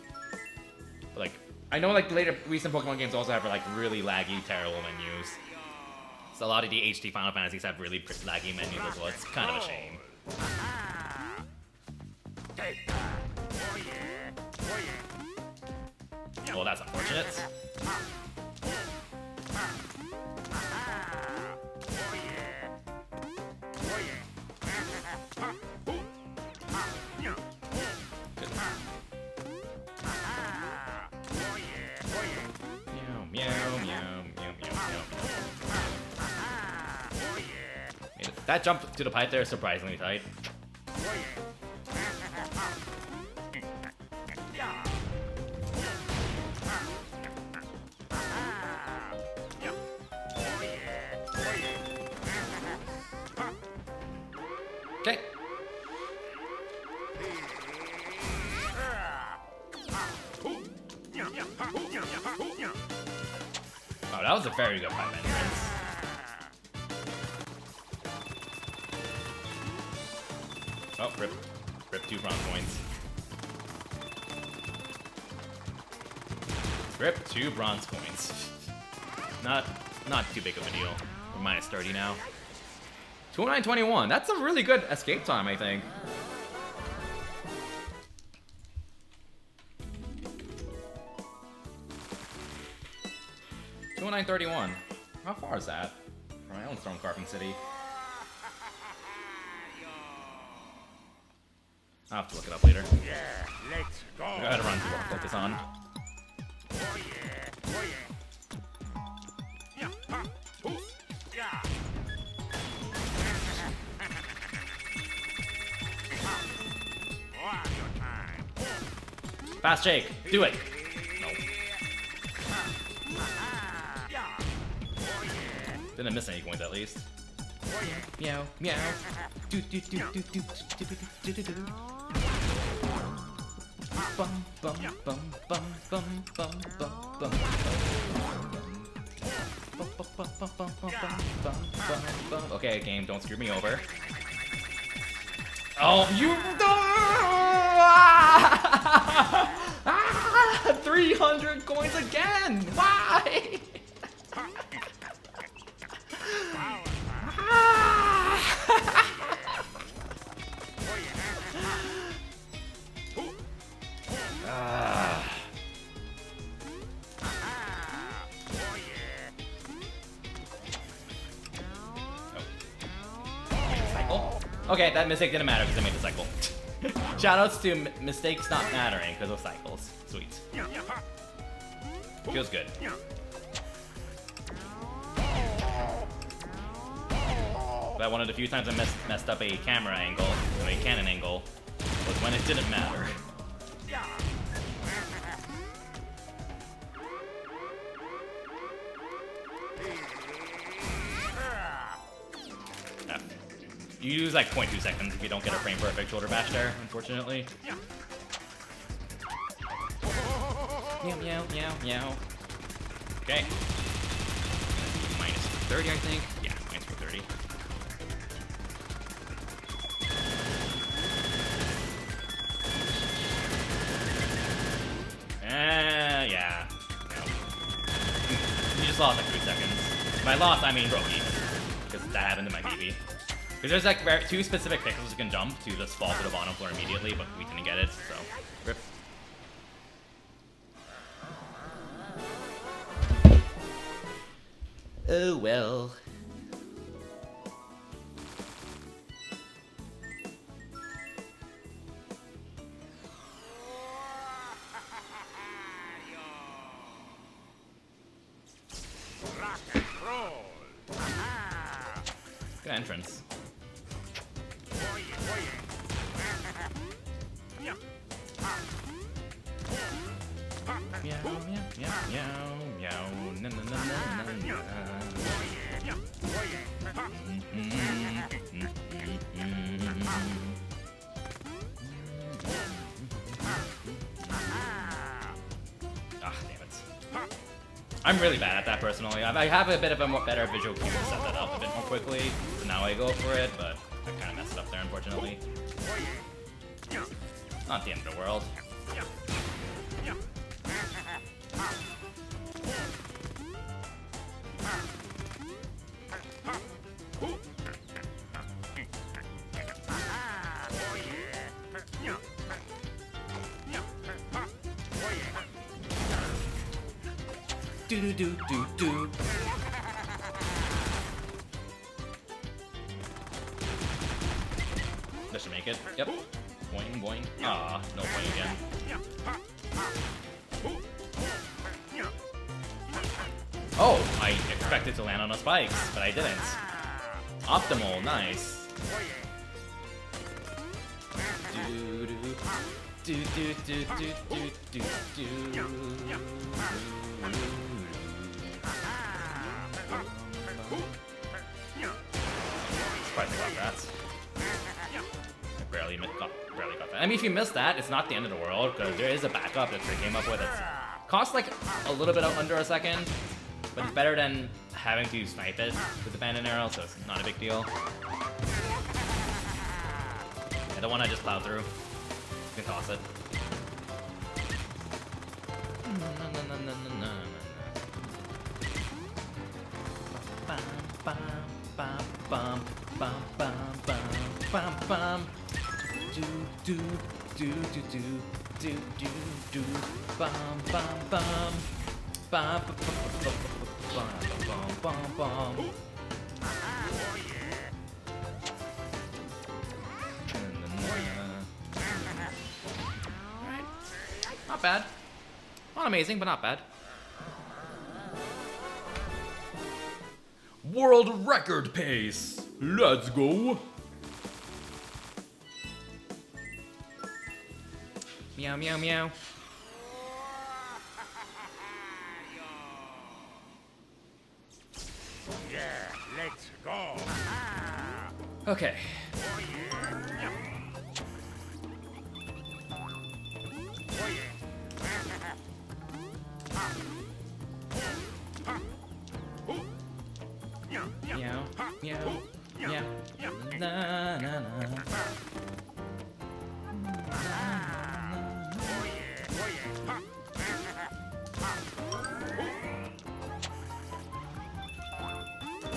But like, I know like later recent Pokemon games also have like really laggy, terrible menus. So a lot of the HD Final Fantasies have really laggy menus as well. It's kind of a shame. Well, that's unfortunate. That jump to the pipe there is surprisingly tight. Okay. Oh, that was a very good pipe entrance. Oh, rip 2 bronze points. Rip 2 bronze points. Not too big of a deal. We're minus 30 now. 29:21. That's a really good escape time, I think. $29.31. How far is that from my own Stone Carving City? I'll have to look it up later. Yeah, let's go. I gotta run through. I'll put this on. Oh yeah, oh yeah. Yeah, ha, ooh, yeah. Wario time. Fast Jake, do it. No. Yeah. Oh yeah. Didn't miss any coins at least. Oh yeah. Meow, meow. Do do do do do do do do do. Bum bum bum bum bum bum bum bum. Okay, game, don't screw me over. Oh, you! 300 coins again! Why? Okay, that mistake didn't matter because I made the cycle. Shoutouts to mistakes not mattering because of cycles. Sweet. Feels good. But one of the few times I messed up a camera angle, or a cannon angle, was when it didn't matter. You lose like 0.2 seconds if you don't get a frame perfect shoulder bash there, unfortunately. Meow, meow, meow, meow. Okay. Minus 30, I think. Yeah, minus 30. Yeah. No. You just lost like 3 seconds. By lost, I mean Roki. Because that happened to my BB. Because there's like 2 specific pixels you can jump to just fall to the bottom floor immediately, but we didn't get it, so rip. Oh well. Rock and roll. Good entrance. Meow, meow, meow, meow, meow, na na na na na. I'm really bad at that personally. I have a bit of a more better visual cue to set that up a bit more quickly, so now I go for it, but I kind of messed it up there, unfortunately. Not the end of the world. Do do do do do. That should make it. Yep. Boing boing. Ah, no boing again. Oh, I expected to land on the spikes, but I didn't. Optimal, nice. Do do do do do do do do. Surprised I got that. I barely got that. I mean, if you missed that, it's not the end of the world, because there is a backup that they came up with. It costs like a little bit under a second, but it's better than having to snipe it with the bandit arrow, so it's not a big deal. Yeah, the one I just plowed through. You can toss it. Do do do do do do do do bum bum bum bum bum bum bum. Not bad. Not amazing, but not bad. World record pace. Let's go. Meow meow meow. Yeah, let's go. Okay. Meow, meow, meow, na na na.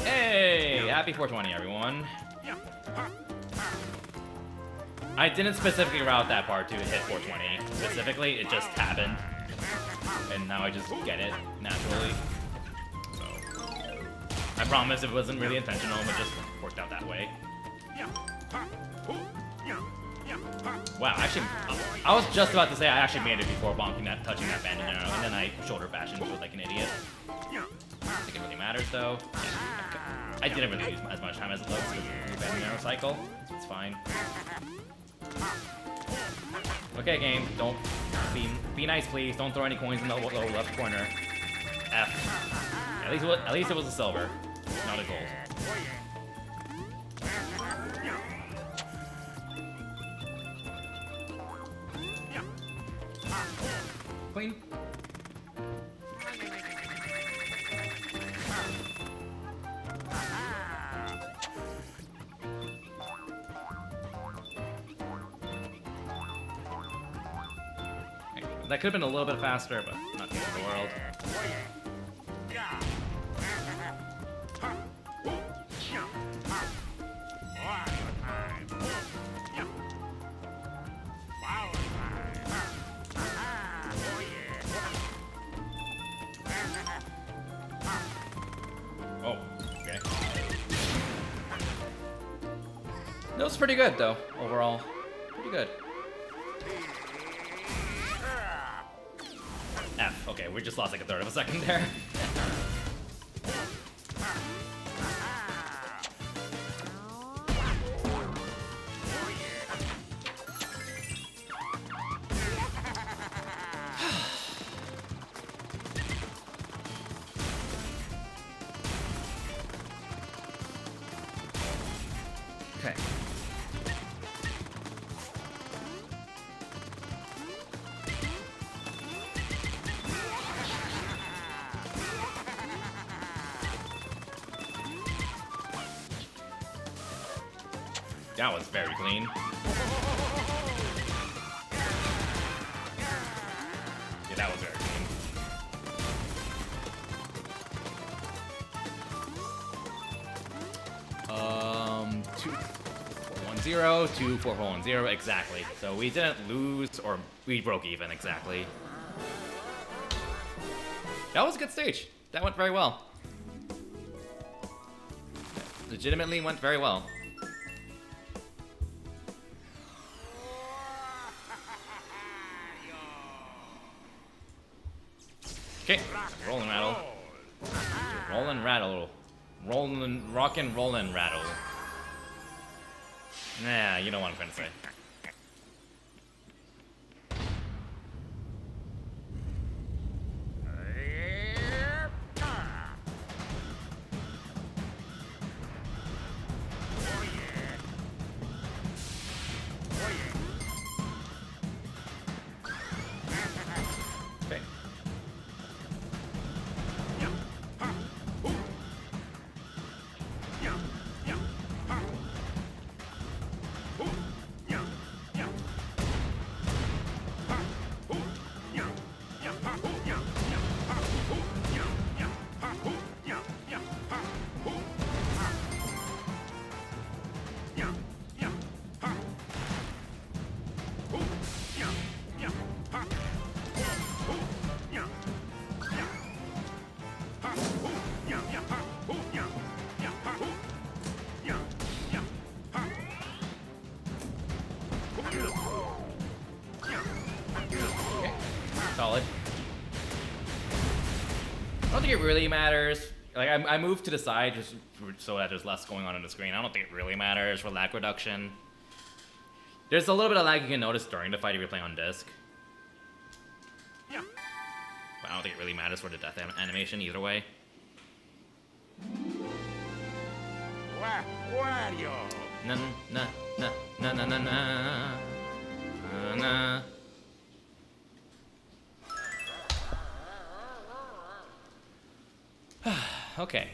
Hey, happy 420, everyone. I didn't specifically route that part to hit 420. Specifically, it just happened. And now I just get it naturally. So, I promise it wasn't really intentional, but just worked out that way. Wow, actually, I was just about to say I actually made it before bonking that, touching that bandit arrow, and then I shoulder bashed into it like an idiot. I don't think it really matters though. I didn't really use as much time as it looks because of the bandit arrow cycle. It's fine. Okay, game, don't be nice, please. Don't throw any coins in the lower left corner. F. At least it was a silver, not a gold. Clean. That could have been a little bit faster, but not the end of the world. Oh, okay. That was pretty good, though, overall. Pretty good. F. Okay, we just lost like a third of a second there. Okay. That was very clean. Yeah, that was very clean. 2-4-1-0, 2-4-4-1-0, exactly. So we didn't lose, or we broke even, exactly. That was a good stage. That went very well. Legitimately went very well. Okay, roll and rattle. Roll and rattle. Rock and roll and rattle. Nah, you know what I'm trying to say. Solid. I don't think it really matters. Like, I moved to the side just so that there's less going on the screen. I don't think it really matters for lag reduction. There's a little bit of lag you can notice during the fight if you're playing on disc. Yeah. But I don't think it really matters for the death animation either way. Wario! Na na na na na na na na. Okay.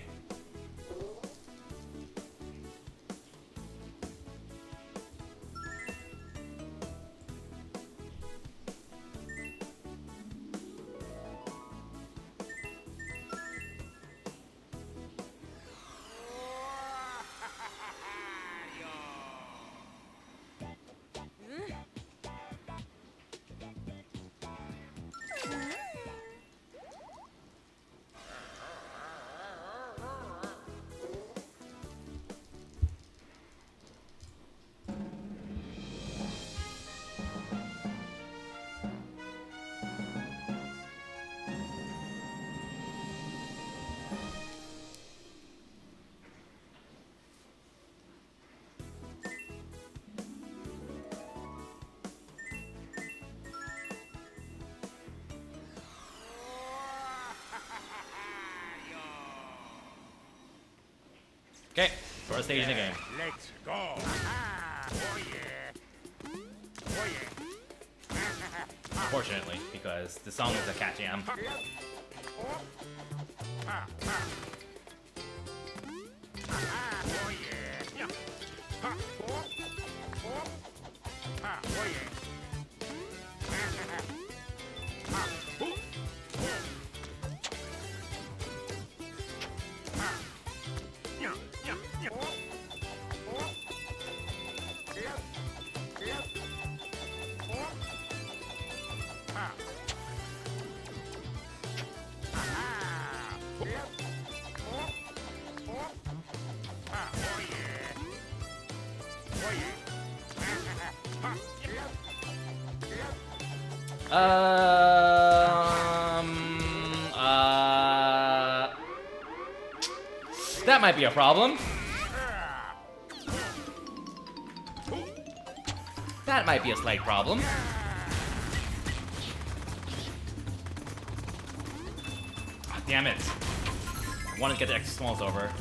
Okay, first stage in the game. Let's go! Oh yeah! Oh yeah! Unfortunately, because the song is a cat jam. Oh yeah! Oh yeah! That might be a problem. That might be a slight problem. Ah, damn it. I want to get the extra smalls over.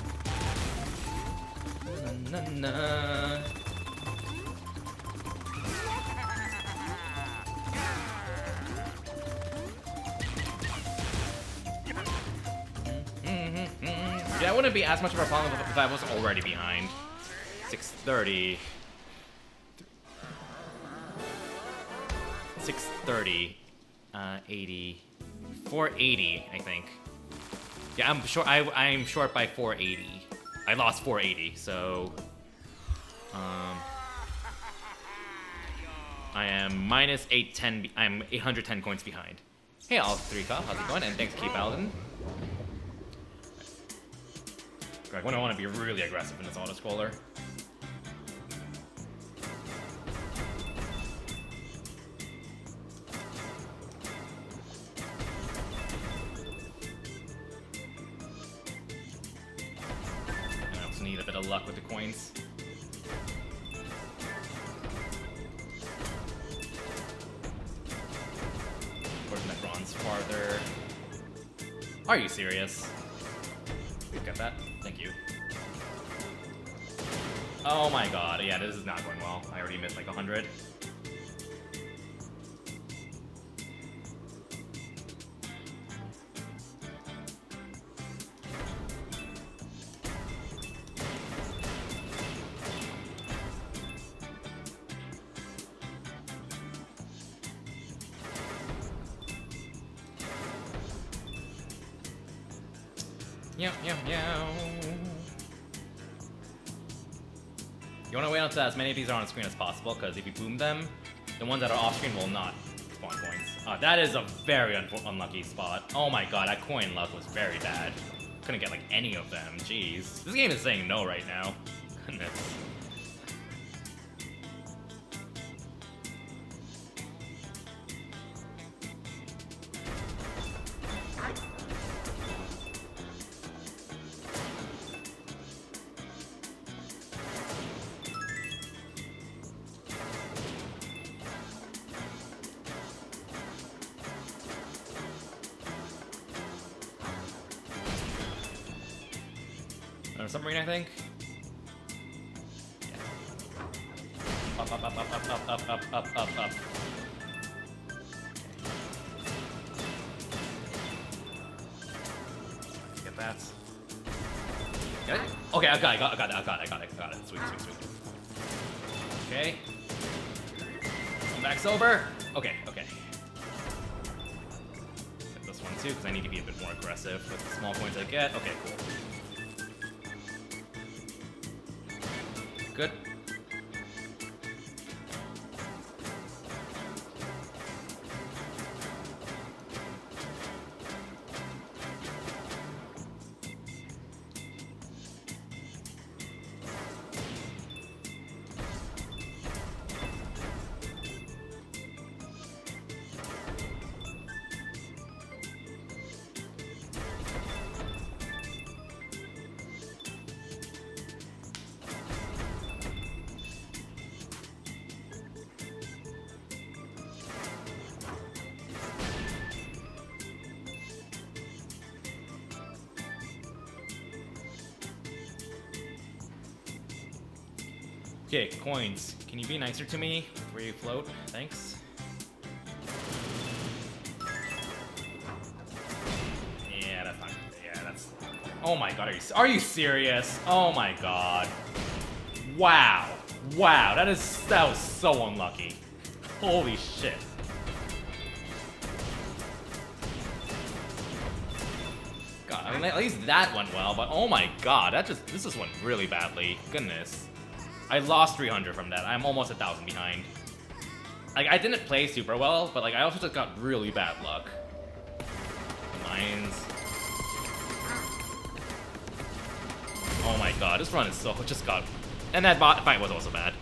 Na, na, na. That wouldn't be as much of a problem if I was already behind. 630. 630, 80, 480, I think. Yeah, I'm short. I'm short by 480. I lost 480, so I am minus 810. I'm 810 coins behind. Hey, All3Ka, how's it going? And thanks, Keep Alden. Greg, when I want to be really aggressive in this auto scroller. I also need a bit of luck with the coins. Pushing that bronze farther. Are you serious? We've got that. Thank you. Oh my god, yeah, this is not going well. I already missed like 100. You want to wait until as many of these are on screen as possible, because if you boom them, the ones that are off screen will not spawn coins. That is a very unlucky spot. Oh my god, that coin luck was very bad. Couldn't get like any of them. Jeez, this game is saying no right now. Goodness. Submarine, I think. Yeah. Up, up, up, up, up, up, up, up, up, up. Get that. Got it? Okay, I got it. Sweet. Okay. Come back sober. Okay. Get this one too, because I need to be a bit more aggressive with the small points I get. Okay, cool. Good. Okay, coins. Can you be nicer to me where you float? Thanks. Yeah, that's not good. Yeah, that's... Oh my god, are you serious? Oh my god. Wow. Wow, that was so unlucky. Holy shit. God, I mean, at least that went well, but oh my god, this just went really badly. Goodness. I lost 300 from that. I'm almost 1,000 behind. Like, I didn't play super well, but like I also just got really bad luck. Mines. Oh my god, this run is so just got... And that fight was also bad.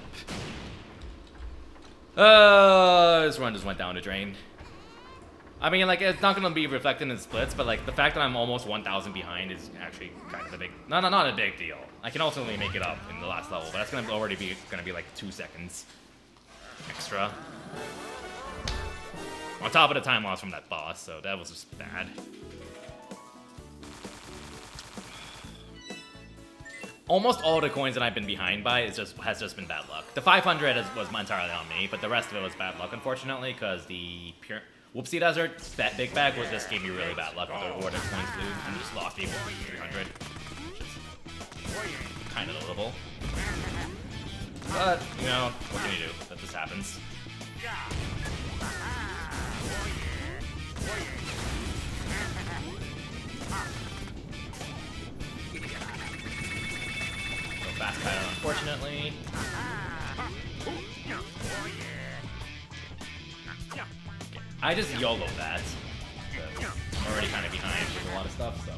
This run just went down the drain. I mean, like, it's not gonna be reflected in splits, but like the fact that I'm almost 1,000 behind is actually kind of a big... not a big deal. I can also only make it up in the last level, but that's gonna already be like 2 seconds extra. On top of the time loss from that boss, so that was just bad. Almost all the coins that I've been behind by has just been bad luck. The 500 was entirely on me, but the rest of it was bad luck, unfortunately, because the pure... Whoopsie Desert, that big bag was just gave me really bad luck with the order coins blue, and just lost people for 300. Which is kind of notable. But, you know, what can you do? That just happens. No fast pattern, unfortunately. I just YOLO that. So I'm already kind of behind with a lot of stuff, so.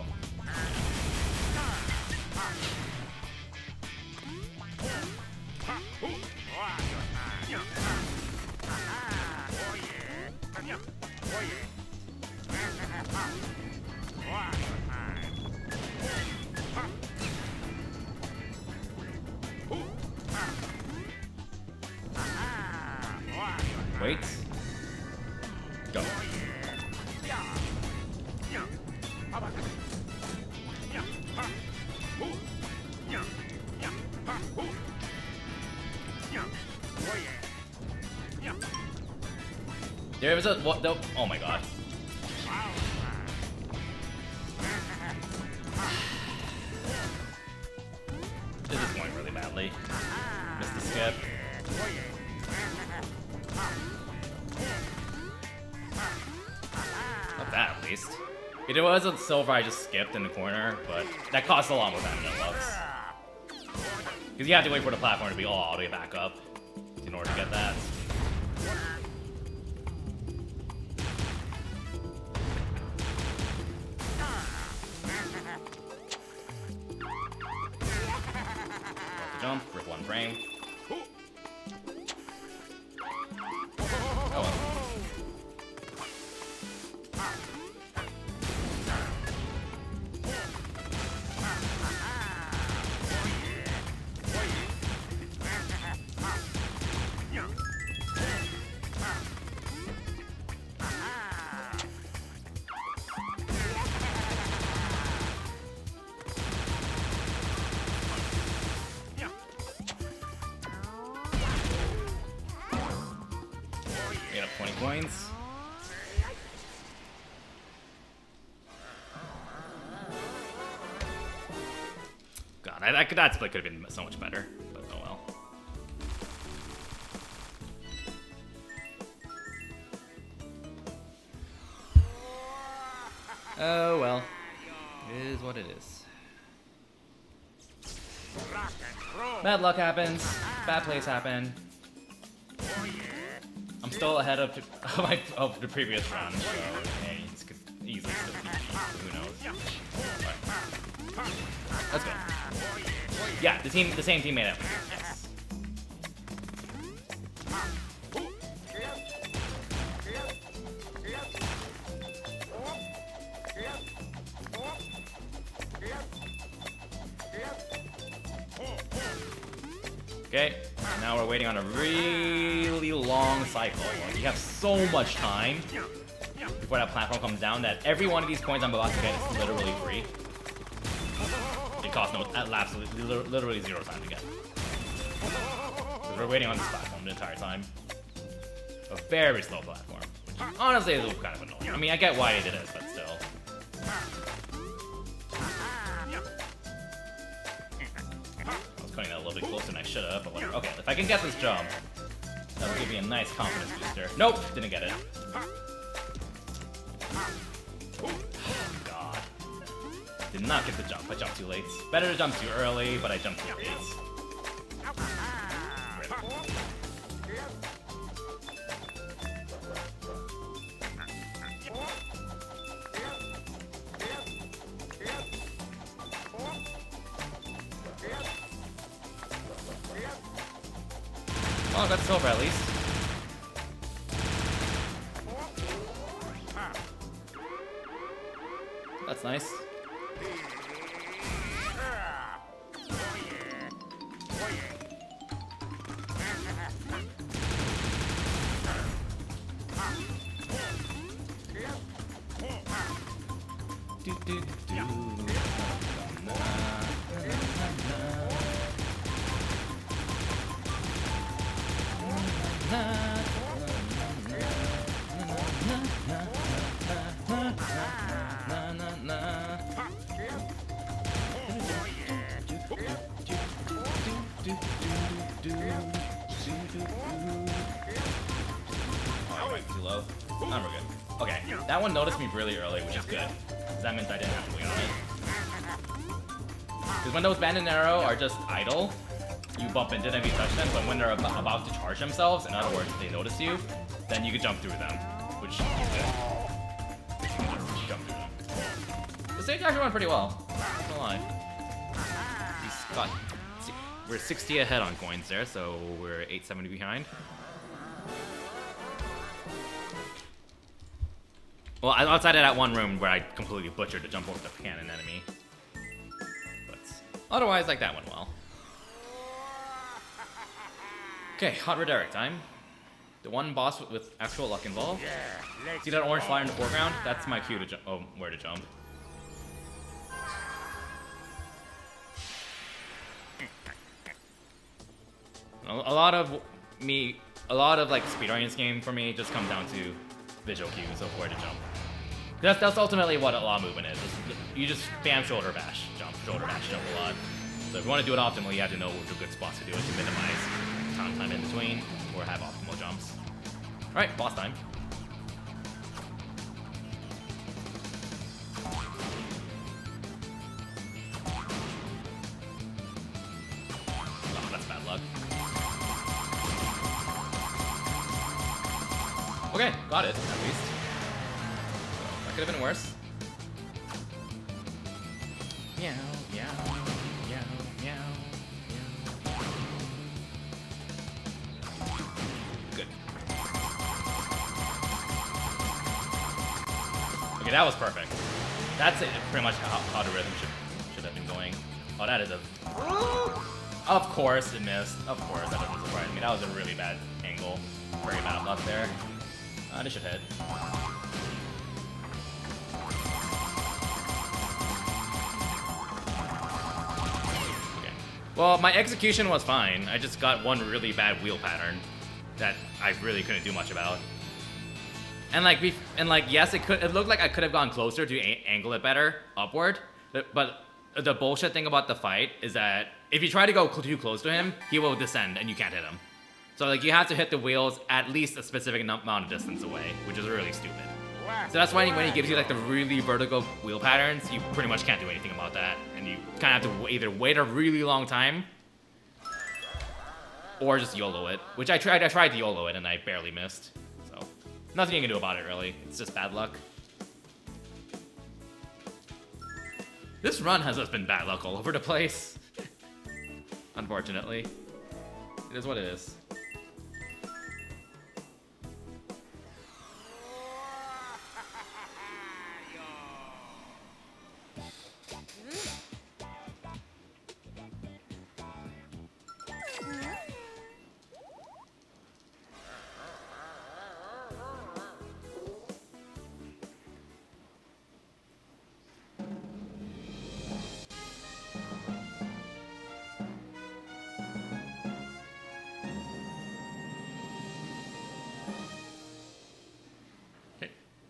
Wait. Go. There was a what? No, oh my god. This is going really badly. Missed the skip. Not that, at least. It was a silver I just skipped in the corner, but that costs a lot more time than it looks. Because you have to wait for the platform to be all the way back up in order to get that. Jump for 1 frame. Oh well. Get up 20 points. God, that split could have been so much better, but oh well. Oh well. It is what it is. Bad luck happens. Bad plays happen. I'm still ahead of the previous round, so hey, this could easily still be cheap. Who knows? Right. Let's go. Yeah, the same team made it. Yes. Okay, now we're waiting on a really long cycle. You have so much time before that platform comes down that every one of these coins I'm about to get is literally free. It costs no, absolutely, literally 0 time to get. Because we're waiting on this platform the entire time. A very slow platform. Which honestly is kind of annoying. I mean, I get why they did it, but still. Cutting that a little bit closer than I should have, but whatever. Okay, if I can get this jump, that'll give me a nice confidence booster. Nope, didn't get it. God. Did not get the jump. I jumped too late. Better to jump too early, but I jumped too late. Oh, that's silver at least. That's nice. low. Oh, we're good. Okay, that one noticed me really early, which is good. Because that meant I didn't have to wait on it. Because when those bandit arrow are just idle, you bump into them if you touch them, but when they're about to charge themselves, in other words, if they notice you, then you can jump through them, which is good. Jump through them. The stage actually went pretty well. Not gonna lie. We're 60 ahead on coins there, so we're 870 behind. Well, outside of that one room where I completely butchered to jump over the cannon enemy. But otherwise, like, that went well. Okay, Hot Red Derek time. The one boss with actual luck involved. See that orange flyer in the foreground? That's my cue to jump. Oh, where to jump. A lot of like speedrunning game for me just comes down to visual cues of where to jump. That's ultimately what a law movement is. You just spam shoulder bash jump a lot. So if you want to do it optimally, you have to know which are good spots to do it to minimize time in between or have optimal jumps. All right, boss time. Oh, that's bad luck. Okay, got it, at least. So, that could have been worse. Meow, meow, meow, meow, meow. Good. Okay, that was perfect. That's it, pretty much how the rhythm should have been going. Oh, that is a... Of course it missed. Of course, that doesn't surprise me. That was a really bad angle. Very bad luck there. This should hit. Okay. Well, my execution was fine. I just got one really bad wheel pattern that I really couldn't do much about. And like, yes, it looked like I could have gone closer to angle it better upward. But the bullshit thing about the fight is that if you try to go too close to him, he will descend and you can't hit him. So like you have to hit the wheels at least a specific amount of distance away, which is really stupid. So that's why when he gives you like the really vertical wheel patterns, you pretty much can't do anything about that, and you kind of have to either wait a really long time or just YOLO it, which I tried to YOLO it and I barely missed. So nothing you can do about it really. It's just bad luck. This run has just been bad luck all over the place. Unfortunately, it is what it is.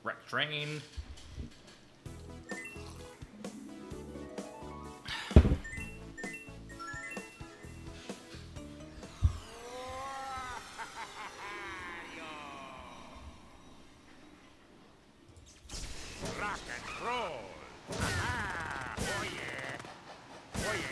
Wreck train. Rock and roll. Ah, oh yeah. Oh yeah.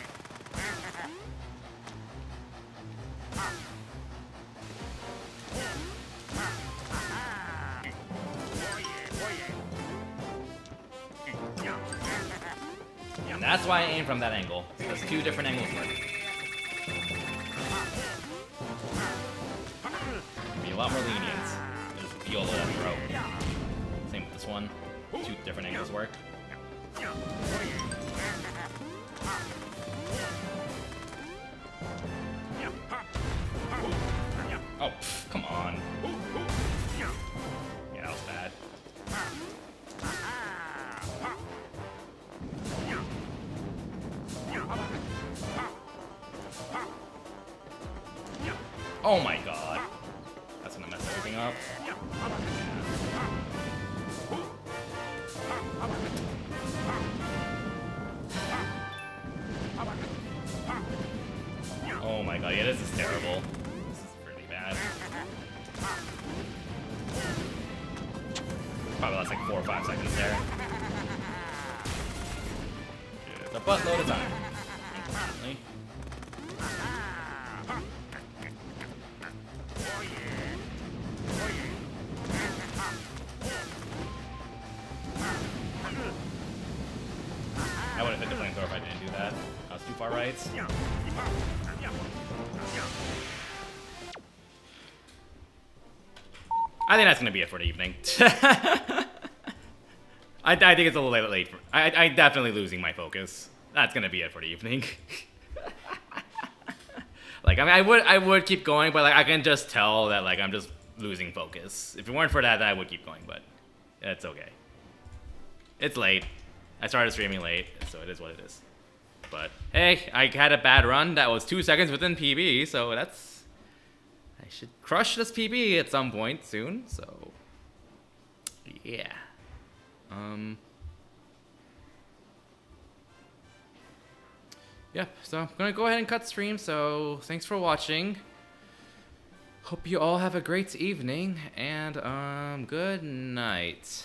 And that's why I aim from that angle. There's two different angles work. Be a lot more lenient. Just YOLO that throw. Same with this one. Two different angles work. Oh, pff, come on. Yeah, that was bad. Oh my god. That's gonna mess everything up. Oh my god, yeah, this is terrible. This is pretty bad. Probably lost like 4 or 5 seconds there. It's a buttload of time. Unfortunately. I would have hit the flamethrower if I didn't do that. I was too far right. I think that's gonna be it for the evening. I think it's a little late. I definitely losing my focus. That's gonna be it for the evening. Like, I mean, I would keep going, but like I can just tell that like I'm just losing focus. If it weren't for that, I would keep going, but it's okay. It's late. I started streaming late, so it is what it is. But hey, I had a bad run that was 2 seconds within PB, so that's... I should crush this PB at some point soon, so... yeah. Yep, so I'm gonna go ahead and cut stream, so thanks for watching. Hope you all have a great evening, and good night.